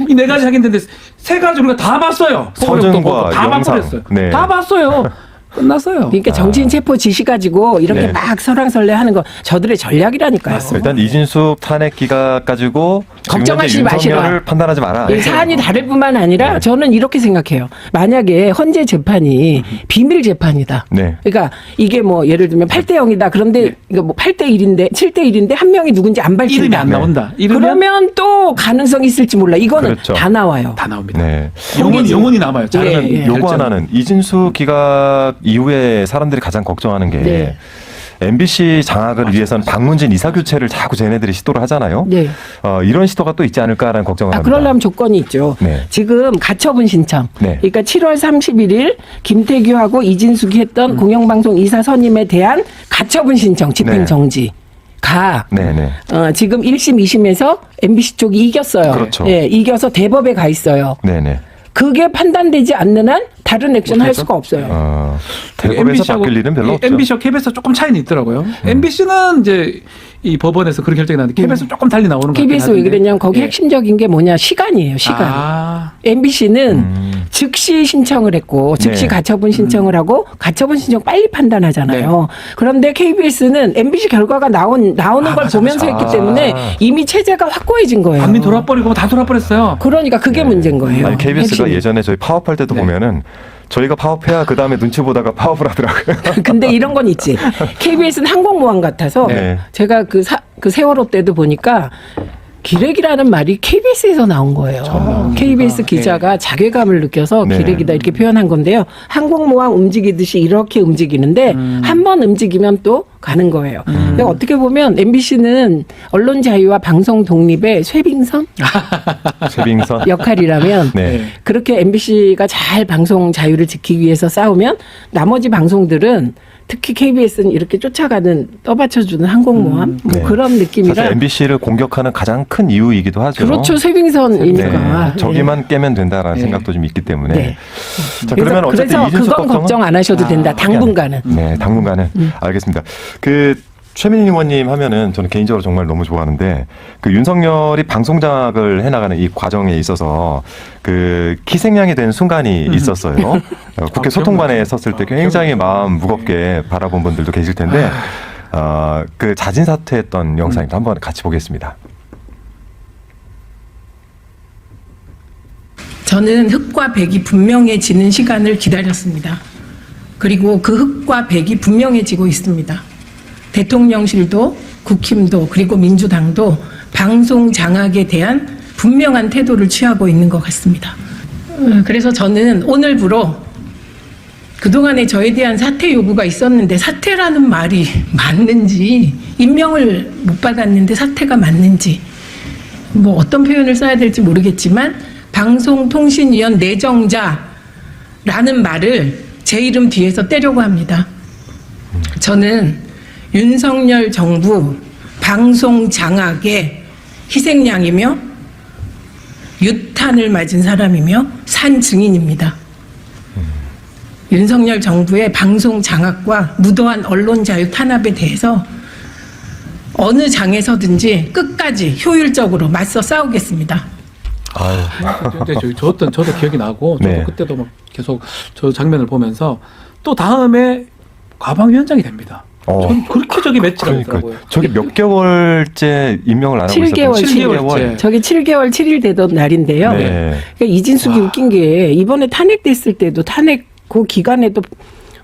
이 네 가지 확인됐는데 세 가지 우리가 다 봤어요. 포고령도 서증과 보고 다 영상. 바꿔냈어요. 네. 다 봤어요. 끝났어요. 그러니까 정치인 체포 지시 가지고 이렇게 네. 막 설왕설래하는 거 저들의 전략이라니까요. 일단 이진숙 탄핵 기각 가지고 지금 걱정하시지 현재 마시라. 윤석열을 판단하지 마라. 이 사안이 다를 뿐만 아니라 저는 이렇게 생각해요. 만약에 헌재 재판이 비밀 재판이다. 네. 그러니까 이게 뭐 예를 들면 8대 0이다. 그런데 이거 뭐 8대 1인데 7대 1인데 한 명이 누군지 안 밝힌다. 이름이 안 나온다. 이러면 그러면 또 가능성이 있을지 몰라. 이거는 그렇죠. 다 나와요. 다 나옵니다. 네. 영원히 남아요. 그러면 예, 예. 요거 결정. 하나는 이진숙 기각 이후에 사람들이 가장 걱정하는 게 네. MBC 장악을 위해서는 박문진 이사 교체를 자꾸 쟤네들이 시도를 하잖아요. 네. 이런 시도가 또 있지 않을까라는 걱정을 합니다. 그러려면 조건이 있죠. 네. 지금 가처분 신청. 네. 그러니까 7월 31일 김태규하고 이진숙이 했던 공영방송 이사 선임에 대한 가처분 신청 집행정지. 가 네네. 지금 1심, 2심에서 MBC 쪽이 이겼어요. 그렇죠. 예, 이겨서 대법에 가 있어요. 네네. 그게 판단되지 않는 한 다른 액션 할 수가 없어요. 대법에서 바뀔 일은 별로 없죠. MBC와 KBS와 조금 차이는 있더라고요. MBC는 이제 이 법원에서 그런 결정이 나는데 KBS는 조금 달리 나오는 것 같긴 KBS 왜 하던데. 그랬냐면 거기 예. 핵심적인 게 뭐냐 시간이에요. 시간. MBC는 즉시 신청을 했고 즉시 네. 가처분 신청을 하고 가처분 신청 빨리 판단하잖아요. 그런데 KBS는 MBC 결과가 나오는 걸 보면서 했기 때문에 이미 체제가 확고해진 거예요. 반민 돌아버리고 다 돌아버렸어요. 그러니까 그게 문제인 거예요. 아니, KBS가 핵심이. 예전에 저희 파업할 때도 보면은 저희가 파업해야 그 다음에 눈치 보다가 파업을 하더라고요. 근데 이런 건 있지. KBS는 항공모함 같아서 네. 제가 그 세월호 때도 보니까 기레기라는 말이 KBS에서 나온 거예요. KBS 기자가 자괴감을 느껴서 네. 기레기다 이렇게 표현한 건데요. 항공모함 움직이듯이 이렇게 움직이는데 한 번 움직이면 또 가는 거예요. 근데 어떻게 보면 MBC는 언론 자유와 방송 독립의 쇠빙선 쇠빙선 역할이라면 네. 그렇게 MBC가 잘 방송 자유를 지키기 위해서 싸우면 나머지 방송들은 특히 KBS는 이렇게 쫓아가는 떠받쳐주는 항공모함 뭐 네. 그런 느낌이라 사실 MBC를 공격하는 가장 큰 이유이기도 하죠. 그렇죠. 쇠빙선이니까. 네. 저기만 깨면 된다라는 생각도 좀 있기 때문에. 네. 자, 그러면 어쨌든 그래서 이진숙 그건 걱정은 걱정 안 하셔도 된다. 당분간은. 네, 당분간은 알겠습니다. 최민희 의원님 하면은 저는 개인적으로 정말 너무 좋아하는데 그 윤석열이 방송 장악을 해나가는 이 과정에 있어서 그 희생양이 된 순간이 있었어요. 국회 소통관에 섰을 때 굉장히 마음 무겁게 바라본 분들도 계실 텐데 그 자진 사퇴했던 영상도 한번 같이 보겠습니다. 저는 흑과 백이 분명해지는 시간을 기다렸습니다. 그리고 그 흑과 백이 분명해지고 있습니다. 대통령실도 국힘도 그리고 민주당도 방송 장악에 대한 분명한 태도를 취하고 있는 것 같습니다. 그래서 저는 오늘부로 그동안에 저에 대한 사퇴 요구가 있었는데 사퇴라는 말이 맞는지 임명을 못 받았는데 사퇴가 맞는지 뭐 어떤 표현을 써야 될지 모르겠지만 방송통신위원 내정자라는 말을 제 이름 뒤에서 떼려고 합니다. 저는 윤석열 정부 방송 장악의 희생양이며 유탄을 맞은 사람이며 산 증인입니다. 윤석열 정부의 방송 장악과 무도한 언론 자유 탄압에 대해서 어느 장에서든지 끝까지 효율적으로 맞서 싸우겠습니다. 아유. 저도 기억이 나고 저도 네. 그때도 막 계속 저 장면을 보면서 또 다음에 과방위원장이 됩니다. 전 그렇게 저기 매치가 있더라고요. 저기 몇 개월째 임명을 안 하고 7개월, 있었던 7개월째. 저기 7개월 7일 되던 날인데요. 네. 그러니까 이진숙이 웃긴 게 이번에 탄핵됐을 때도 탄핵 그 기간에도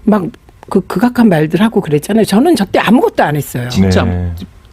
막 그 극악한 말들 하고 그랬잖아요. 저는 저때 아무것도 안 했어요. 진짜 네.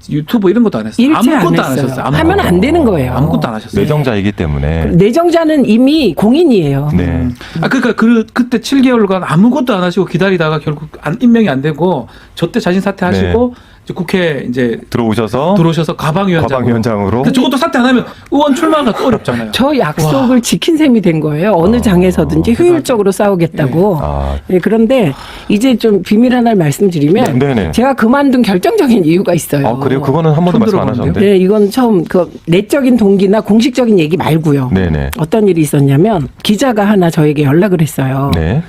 유튜브 이런 것도 안 했어요. 일체 아무것도 안 안 했어요. 하셨어요. 하면 안 되는 거예요. 아무것도 안 하셨어요. 내정자이기 때문에. 내정자는 이미 공인이에요. 네. 그러니까 그때 7개월간 아무것도 안 하시고 기다리다가 결국 임명이 안 되고 저 때 자진 사퇴하시고 이제 국회 이제 들어오셔서 과방위원장으로. 근데 저것도 사퇴 안 하면 의원 출마가 또 어렵잖아요. 저 약속을 지킨 셈이 된 거예요. 어느 장에서든지 효율적으로 싸우겠다고. 네, 그런데 이제 좀 비밀 하나를 말씀드리면 네네. 제가 그만둔 결정적인 이유가 있어요. 그래요? 그거는 한 번도 말씀 안 하셨는데. 네, 이건 처음 그 내적인 동기나 공식적인 얘기 말고요. 네네. 어떤 일이 있었냐면 기자가 하나 저에게 연락을 했어요. 네.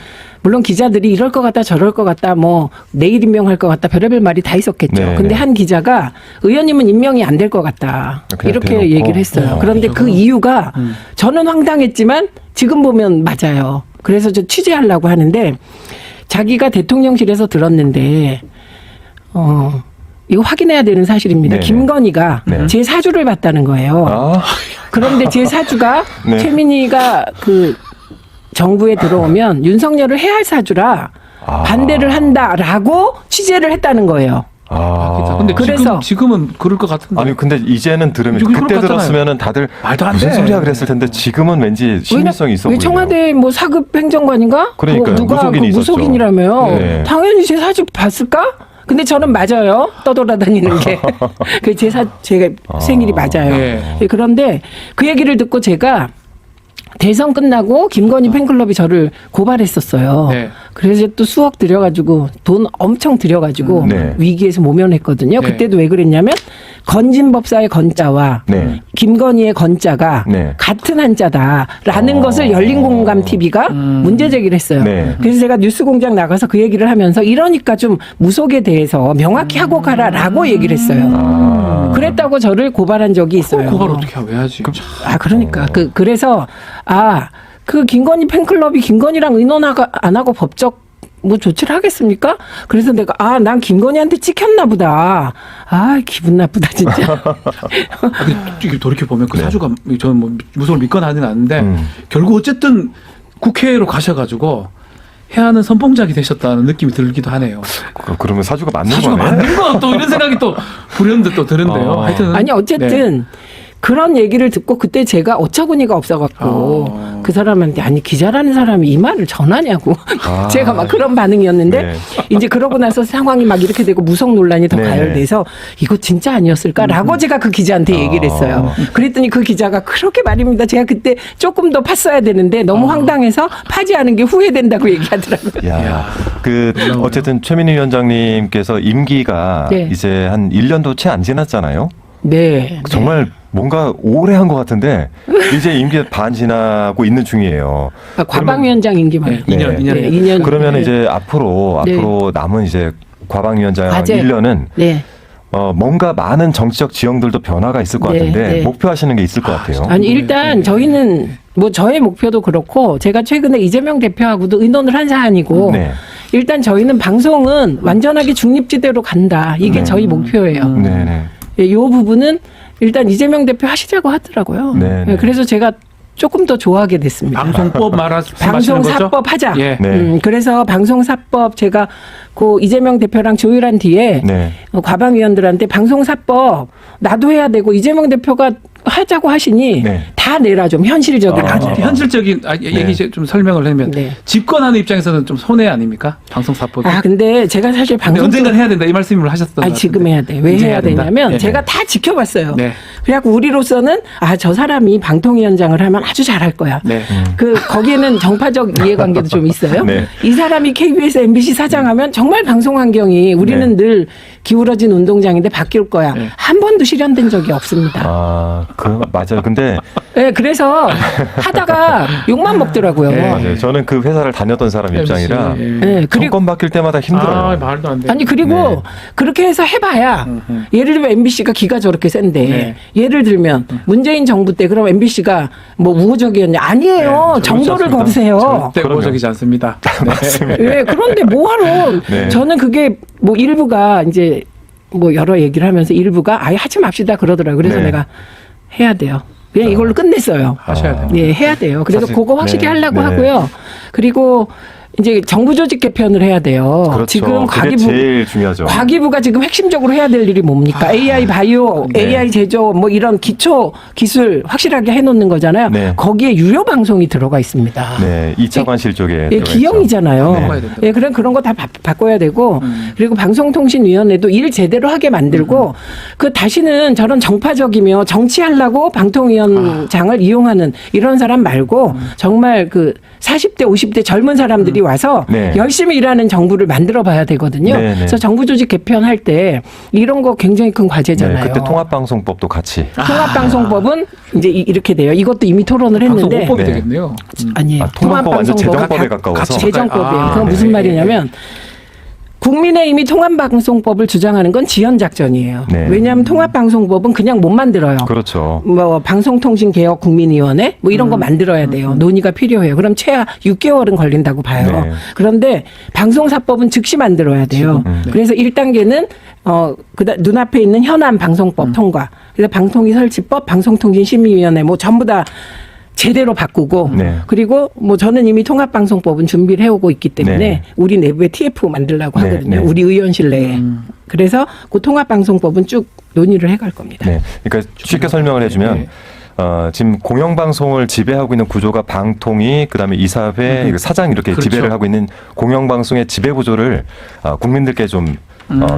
물론 기자들이 이럴 것 같다 저럴 것 같다 뭐 내일 임명할 것 같다 별의별 말이 다 있었겠죠. 네네. 근데 한 기자가 의원님은 임명이 안 될 것 같다 이렇게 대놓고? 얘기를 했어요. 그런데 그 이유가 저는 황당했지만 지금 보면 맞아요. 그래서 저 취재하려고 하는데 자기가 대통령실에서 들었는데 이거 확인해야 되는 사실입니다. 네네. 김건희가 네. 제 사주를 봤다는 거예요. 그런데 제 사주가 네. 최민희가 그 정부에 들어오면 윤석열을 해할 사주라 반대를 한다라고 취재를 했다는 거예요. 근데 그래서 지금은 그럴 것 같은데. 아니 근데 이제는 들으면 그럴 그때 것 같잖아요. 들었으면은 다들 말도 안 무슨 돼. 소리야 그랬을 텐데 지금은 왠지 신빙성이 있어 왜 보이네요. 청와대 뭐 사급 행정관인가? 그러니까요. 누가 무속인이 있었죠. 무속인이라며. 네. 당연히 제 사주 봤을까? 근데 저는 맞아요. 떠돌아다니는 게. 그 제 생일이 맞아요. 네. 그런데 그 얘기를 듣고 제가 대선 끝나고 김건희 팬클럽이 저를 고발했었어요. 네. 그래서 또 수억 들여가지고 돈 엄청 들여가지고 네. 위기에서 모면했거든요. 네. 그때도 왜 그랬냐면 건진법사의 건자와 네. 김건희의 건자가 네. 같은 한자다라는 것을 열린공감 TV가 문제 제기를 했어요. 네. 그래서 제가 뉴스공장 나가서 그 얘기를 하면서 이러니까 좀 무속에 대해서 명확히 하고 가라라고 얘기를 했어요. 그랬다고 저를 고발한 적이 있어요. 고발 어떻게 왜 하지? 그러니까 그래서 그 김건희 팬클럽이 김건희랑 의논 안 하고 법적 뭐 조치를 하겠습니까? 그래서 내가 난 김건희한테 찍혔나 보다. 기분 나쁘다 진짜. 돌이켜 보면 그 사주가 저는 뭐 무속을 믿거나 하진 않는데 결국 어쨌든 국회로 가셔가지고 해하는 선봉작이 되셨다는 느낌이 들기도 하네요. 그러면 사주가 맞는 사주가 거네. 맞는 거 또 이런 생각이 또 불현듯 또 드는데요. 하여튼 아니 어쨌든 그런 얘기를 듣고 그때 제가 어처구니가 없어갖고 그 사람한테 기자라는 사람이 이 말을 전하냐고 제가 막 그런 반응이었는데 네. 이제 그러고 나서 상황이 막 이렇게 되고 무속 논란이 더 네. 가열돼서 이거 진짜 아니었을까라고 제가 그 기자한테 얘기를 했어요. 그랬더니 그 기자가 그렇게 말입니다. 제가 그때 조금 더 팠어야 되는데 너무 황당해서 파지 않은 게 후회된다고 얘기하더라고요. 야, 어쨌든 최민희 위원장님께서 임기가 네. 이제 한 1년도 채 안 지났잖아요. 네. 정말 뭔가 오래 한 것 같은데 이제 임기 반 지나고 있는 중이에요. 과방위원장 임기 말이에요. 2년. 그러면 이제 앞으로 네. 남은 이제 과방위원장 과제. 1년은 네. 뭔가 많은 정치적 지형들도 변화가 있을 것 네, 같은데 네. 목표하시는 게 있을 것 같아요. 아니 일단 저희는 뭐 저의 목표도 그렇고 제가 최근에 이재명 대표하고도 의논을 한 사안이고 네. 일단 저희는 방송은 완전하게 중립지대로 간다. 이게 저희 목표예요. 네네. 이 부분은 일단 이재명 대표 하시자고 하더라고요. 네, 네. 그래서 제가 조금 더 좋아하게 됐습니다. 방송법 말하시는 거죠? 방송사법 하자. 예. 네. 그래서 방송사법 제가 그 이재명 대표랑 조율한 뒤에 네. 과방위원들한테 방송사법 나도 해야 되고 이재명 대표가 하자고 하시니 네. 다 내라 좀 현실적인 현실적인 얘기 좀 설명을 하면 집권하는 입장에서는 좀 손해 아닙니까? 방송사법. 근데 제가 사실 방송 언젠간 해야 된다 이 말씀을 하셨던 것 지금 같은데. 해야 돼. 왜 이제 해야 된다. 되냐면 예. 제가 다 지켜봤어요. 네. 그래갖고 우리로서는 저 사람이 방통위원장을 하면 아주 잘할 거야. 네. 거기에는 정파적 이해관계도 좀 있어요. 네. 이 사람이 KBS, MBC 사장하면 정말 방송 환경이 우리는 늘 기울어진 운동장인데 바뀔 거야. 네. 한 번도 실현된 적이 없습니다. 맞아요. 근데 네, 그래서 하다가 욕만 먹더라고요. 맞아요. 저는 그 회사를 다녔던 사람 입장이라 네, 정권 바뀔 때마다 힘들어요. 말도 안 돼. 아니 그리고 그렇게 해서 해봐야 예를 들면 MBC가 기가 저렇게 센데 예를 들면 문재인 정부 때 그럼 MBC가 뭐 우호적이었냐? 아니에요. 정도를 거두세요. 절대 우호적이지 않습니다. 네, 그런데 뭐하러? 네. 저는 그게 뭐 일부가 이제 뭐 여러 얘기를 하면서 일부가 아예 하지 맙시다 그러더라고요. 그래서 네. 내가 해야 돼요. 그냥 이걸로 끝냈어요. 하셔야 돼요. 예, 해야 돼요. 그래서 사실, 그거 확실히 네, 하려고 네. 하고요. 그리고 이제 정부 조직 개편을 해야 돼요. 그렇죠. 지금 그게 제일 중요하죠. 과기부가 지금 핵심적으로 해야 될 일이 뭡니까? AI 바이오, 네. AI 제조 뭐 이런 기초 기술 확실하게 해놓는 거잖아요. 네. 거기에 유료 방송이 들어가 있습니다. 네, 2차 관실 쪽에 예, 들어가 기형이잖아요. 있죠. 예, 그런 거 다 바꿔야 되고 그리고 방송통신위원회도 일 제대로 하게 만들고 그 다시는 저런 정파적이며 정치하려고 방통위원장을 이용하는 이런 사람 말고 정말 그 40대, 50대 젊은 사람들이 와서 네. 열심히 일하는 정부를 만들어 봐야 되거든요. 네, 네. 그래서 정부 조직 개편할 때 이런 거 굉장히 큰 과제잖아요. 네, 그때 통합방송법도 같이. 통합방송법은 이제 이렇게 돼요. 이것도 이미 토론을 했는데 방송법이 네. 되겠네요. 아니에요. 통합법 완전 재정법에 가까워서. 재정법이에요. 그건 네. 무슨 말이냐면 국민의힘이 통합방송법을 주장하는 건 지연작전이에요. 네. 왜냐하면 통합방송법은 그냥 못 만들어요. 그렇죠. 뭐 방송통신개혁국민위원회 뭐 이런 거 만들어야 돼요. 논의가 필요해요. 그럼 최하 6개월은 걸린다고 봐요. 네. 그런데 방송사법은 즉시 만들어야 돼요. 그래서 1단계는 그다음 눈앞에 있는 현안 방송법 통과. 그래서 방통위 설치법, 방송통신심의위원회 뭐 전부 다 제대로 바꾸고 네. 그리고 뭐 저는 이미 통합방송법은 준비를 해오고 있기 때문에 네. 우리 내부에 TF 만들려고 네, 하거든요. 네. 우리 의원실 내에. 그래서 그 통합방송법은 쭉 논의를 해갈 겁니다. 네. 그러니까 쉽게 설명을 해주면 지금 공영방송을 지배하고 있는 구조가 방통위, 그다음에 이사회, 사장 이렇게 그렇죠. 지배를 하고 있는 공영방송의 지배구조를 국민들께 좀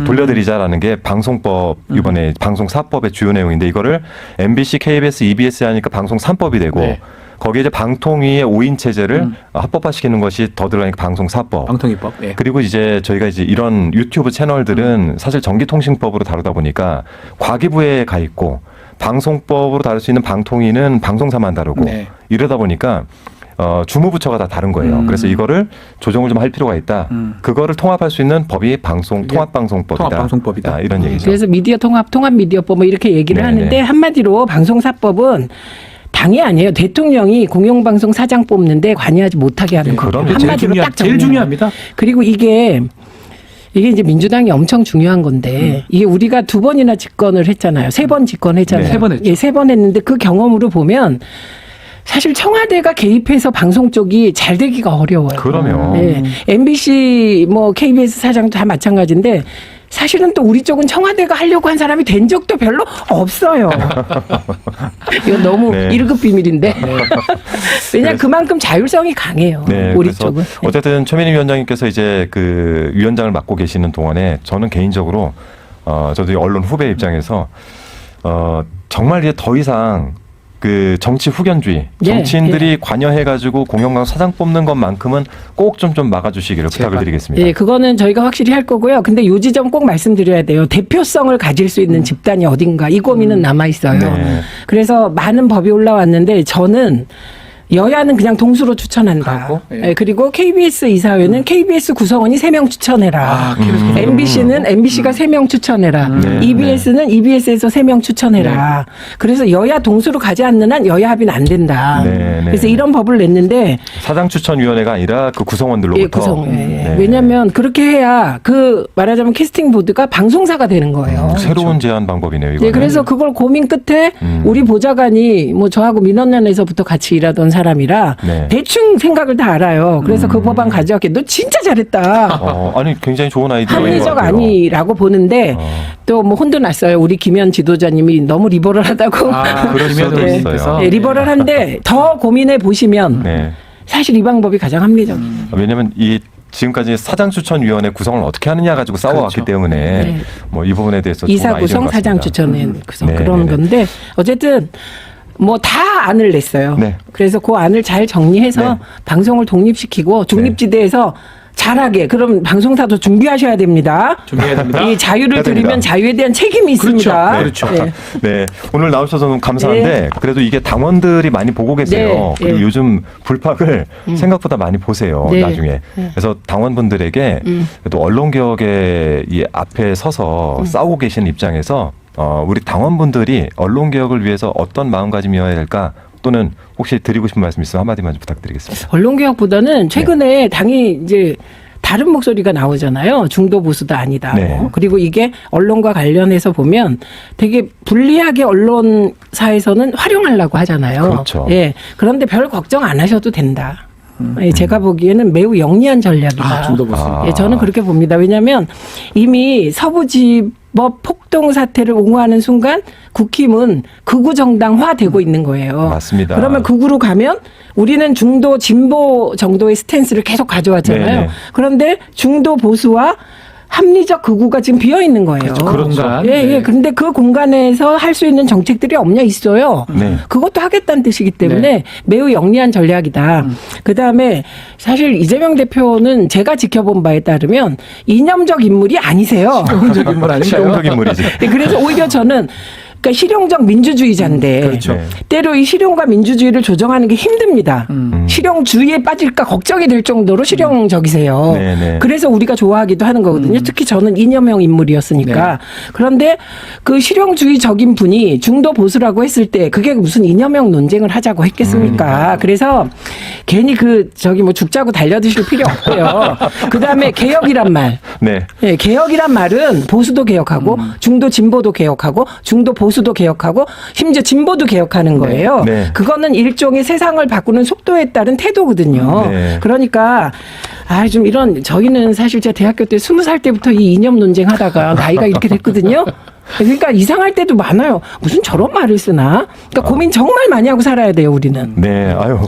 돌려드리자라는 게 방송법 이번에 방송사법의 주요 내용인데 이거를 MBC, KBS, EBS 하니까 방송 3법이 되고 네. 거기에 이제 방통위의 5인 체제를 합법화시키는 것이 더 들어가니까 방송사법. 방통위법. 예. 그리고 이제 저희가 이제 이런 유튜브 채널들은 사실 전기통신법으로 다루다 보니까 과기부에 가 있고 방송법으로 다룰 수 있는 방통위는 방송사만 다루고 네. 이러다 보니까 주무부처가 다 다른 거예요. 그래서 이거를 조정을 좀 할 필요가 있다. 그거를 통합할 수 있는 법이 통합방송법이다. 통합방송법이다. 이런 얘기죠. 그래서 미디어 통합미디어법 뭐 이렇게 얘기를 네, 하는데 네. 한마디로 방송사법은 당이 아니에요. 대통령이 공영방송 사장 뽑는데 관여하지 못하게 하는 거예요. 그럼요. 한마디로 딱 제일 정리해요. 중요합니다. 그리고 이게 이제 민주당이 엄청 중요한 건데 이게 우리가 2번이나 집권을 했잖아요. 3번 집권했잖아요. 네, 3번 했죠. 예, 3번 했는데 그 경험으로 보면 사실 청와대가 개입해서 방송 쪽이 잘 되기가 어려워요. 그럼요. 예, MBC 뭐 KBS 사장도 다 마찬가지인데 사실은 또 우리 쪽은 청와대가 하려고 한 사람이 된 적도 별로 없어요. 이거 너무 네. 1급 비밀인데. 왜냐하면 그만큼 자율성이 강해요. 네, 우리 그래서 쪽은. 어쨌든 최민희 위원장님께서 이제 그 위원장을 맡고 계시는 동안에 저는 개인적으로 저도 언론 후배 입장에서 정말 이제 더 이상 그 정치 후견주의, 정치인들이 관여해가지고 공영방송 사장 뽑는 것만큼은 꼭 좀 막아주시기를 부탁을 드리겠습니다. 예, 그거는 저희가 확실히 할 거고요. 근데 요 지점 꼭 말씀드려야 돼요. 대표성을 가질 수 있는 집단이 어딘가 이 고민은 남아 있어요. 네. 그래서 많은 법이 올라왔는데 저는 여야는 그냥 동수로 추천한다. 하고, 예. 예, 그리고 KBS 이사회는 KBS 구성원이 3명 추천해라. MBC는 MBC가 3명 추천해라. 네, EBS는 EBS에서 3명 추천해라. 그래서 여야 동수로 가지 않는 한 여야 합의는 안 된다. 네, 네. 그래서 이런 법을 냈는데 사장 추천위원회가 아니라 그 구성원들로부터. 예, 구성. 예. 네. 왜냐하면 그렇게 해야 그 말하자면 캐스팅 보드가 방송사가 되는 거예요. 새로운 제안 방법이네요. 이거. 예, 그래서 그걸 고민 끝에 우리 보좌관이 뭐 저하고 민원연에서부터 같이 일하던 사람이라 네. 대충 생각을 다 알아요. 그래서 그 법안 가져왔게 너 진짜 잘했다. 아니 굉장히 좋은 아이디어인 것 합리적 같아요. 아니라고 보는데 또 뭐 혼도 났어요. 우리 김현 지도자님이 너무 리버럴하다고. 그럴 수도 네. 있어요. 네, 리버럴한데 더 고민해 보시면 네. 사실 이 방법이 가장 합리적이에요. 왜냐하면 이 지금까지 사장추천위원회 구성을 어떻게 하느냐 가지고 싸워왔기 그렇죠. 때문에 네. 뭐 이 부분에 대해서 이사 좋은 아이디어인 구성 것 사장 같습니다. 추천은 구성 네, 그런 네, 네. 건데 어쨌든 뭐 다 안을 냈어요. 네. 그래서 그 안을 잘 정리해서 네. 방송을 독립시키고 중립지대에서 잘하게 그럼 방송사도 준비하셔야 됩니다. 준비해야 됩니다. 이 자유를 해야 됩니다. 드리면 자유에 대한 책임이 있습니다. 그렇죠. 네. 네, 오늘 나오셔서 너무 감사한데 네. 그래도 이게 당원들이 많이 보고 계세요. 네, 그리고 네. 요즘 불팍을 생각보다 많이 보세요. 네. 나중에. 그래서 당원분들에게 그래도 언론개혁의 이 앞에 서서 싸우고 계시는 입장에서 우리 당원분들이 언론개혁을 위해서 어떤 마음가짐이어야 될까 또는 혹시 드리고 싶은 말씀 있으면 한마디만 좀 부탁드리겠습니다. 언론개혁보다는 최근에 당이 이제 다른 목소리가 나오잖아요. 중도 보수도 아니다. 네. 그리고 이게 언론과 관련해서 보면 되게 불리하게 언론사에서는 활용하려고 하잖아요. 그렇죠. 예. 그런데 별 걱정 안 하셔도 된다. 예, 제가 보기에는 매우 영리한 전략이다. 중도 보수. 예, 저는 그렇게 봅니다. 왜냐하면 이미 서부지법 폭동 사태를 옹호하는 순간 국힘은 극우 정당화되고 있는 거예요. 맞습니다. 그러면 극우로 가면 우리는 중도 진보 정도의 스탠스를 계속 가져왔잖아요. 네네. 그런데 중도 보수와 합리적 극우가 지금 비어 있는 거예요. 그렇죠. 예, 예. 그런데 그 공간에서 할 수 있는 정책들이 없냐 있어요. 네. 그것도 하겠다는 뜻이기 때문에 네. 매우 영리한 전략이다. 그다음에 사실 이재명 대표는 제가 지켜본 바에 따르면 이념적 인물이 아니세요. 실용적 인물 아닌가요? 실용적 인물이지. 그래서 오히려 저는 그러니까 실용적 민주주의자인데 그렇죠. 때로 이 실용과 민주주의를 조정하는 게 힘듭니다. 실용주의에 빠질까 걱정이 될 정도로 실용적이세요. 네네. 그래서 우리가 좋아하기도 하는 거거든요. 특히 저는 이념형 인물이었으니까. 네. 그런데 그 실용주의적인 분이 중도 보수라고 했을 때 그게 무슨 이념형 논쟁을 하자고 했겠습니까? 그래서 괜히 뭐 죽자고 달려드실 필요 없고요. 그다음에 개혁이란 말. 네. 예, 개혁이란 말은 보수도 개혁하고 중도 진보도 개혁하고 중도 보수도 개혁하고 심지어 진보도 개혁하는 거예요. 네. 그거는 일종의 세상을 바꾸는 속도에 따른 태도거든요. 네. 그러니까 좀 이런 저희는 사실 제가 대학교 때 20살 때부터 이 이념 논쟁 하다가 나이가 이렇게 됐거든요. 그러니까 이상할 때도 많아요. 무슨 저런 말을 쓰나? 그러니까 고민 정말 많이 하고 살아야 돼요, 우리는. 네, 아유.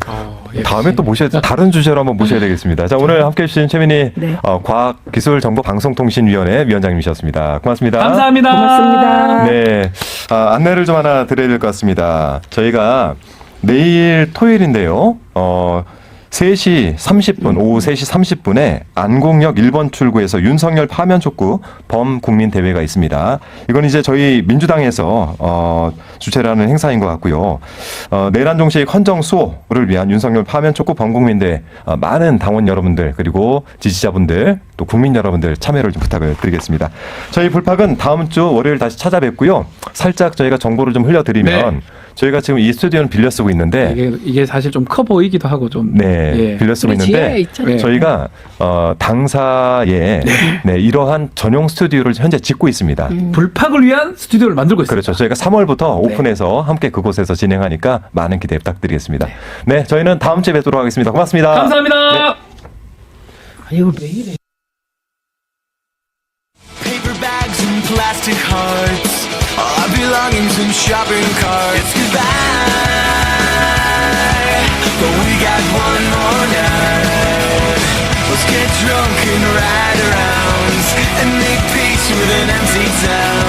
다음에 또 다른 주제로 한번 모셔야 되겠습니다. 자, 오늘 함께 해주신 최민희 네. 과학기술정보방송통신위원회 위원장님이셨습니다. 고맙습니다. 감사합니다. 고맙습니다. 네. 안내를 좀 하나 드려야 될 것 같습니다. 저희가 내일 토요일인데요. 3시 30분, 오후 3시 30분에 안국역 1번 출구에서 윤석열 파면 촉구 범국민대회가 있습니다. 이건 이제 저희 민주당에서 주최를 하는 행사인 것 같고요. 내란 종식 헌정 수호를 위한 윤석열 파면 촉구 범국민대회 많은 당원 여러분들 그리고 지지자분들 또 국민 여러분들 참여를 좀 부탁을 드리겠습니다. 저희 불팍은 다음 주 월요일 다시 찾아뵙고요. 살짝 저희가 정보를 좀 흘려드리면 네. 저희가 지금 이 스튜디오는 빌려 쓰고 있는데 이게 사실 좀 커 보이기도 하고 좀. 네, 예. 빌려 쓰고 그렇지, 있는데 있잖아요. 저희가 당사에 네, 이러한 전용 스튜디오를 현재 짓고 있습니다. 불팍을 위한 스튜디오를 만들고 있습니다. 그렇죠. 저희가 3월부터 오픈해서 함께 그곳에서 진행하니까 많은 기대 부탁드리겠습니다. 네, 저희는 다음 주에 뵙도록 하겠습니다. 고맙습니다. 감사합니다. 네. 이거 왜 이래? Paper bags and plastic hearts, all our belongings in shopping carts. Goodbye, but we got one more night. Let's get drunk and ride around and make peace with an empty town.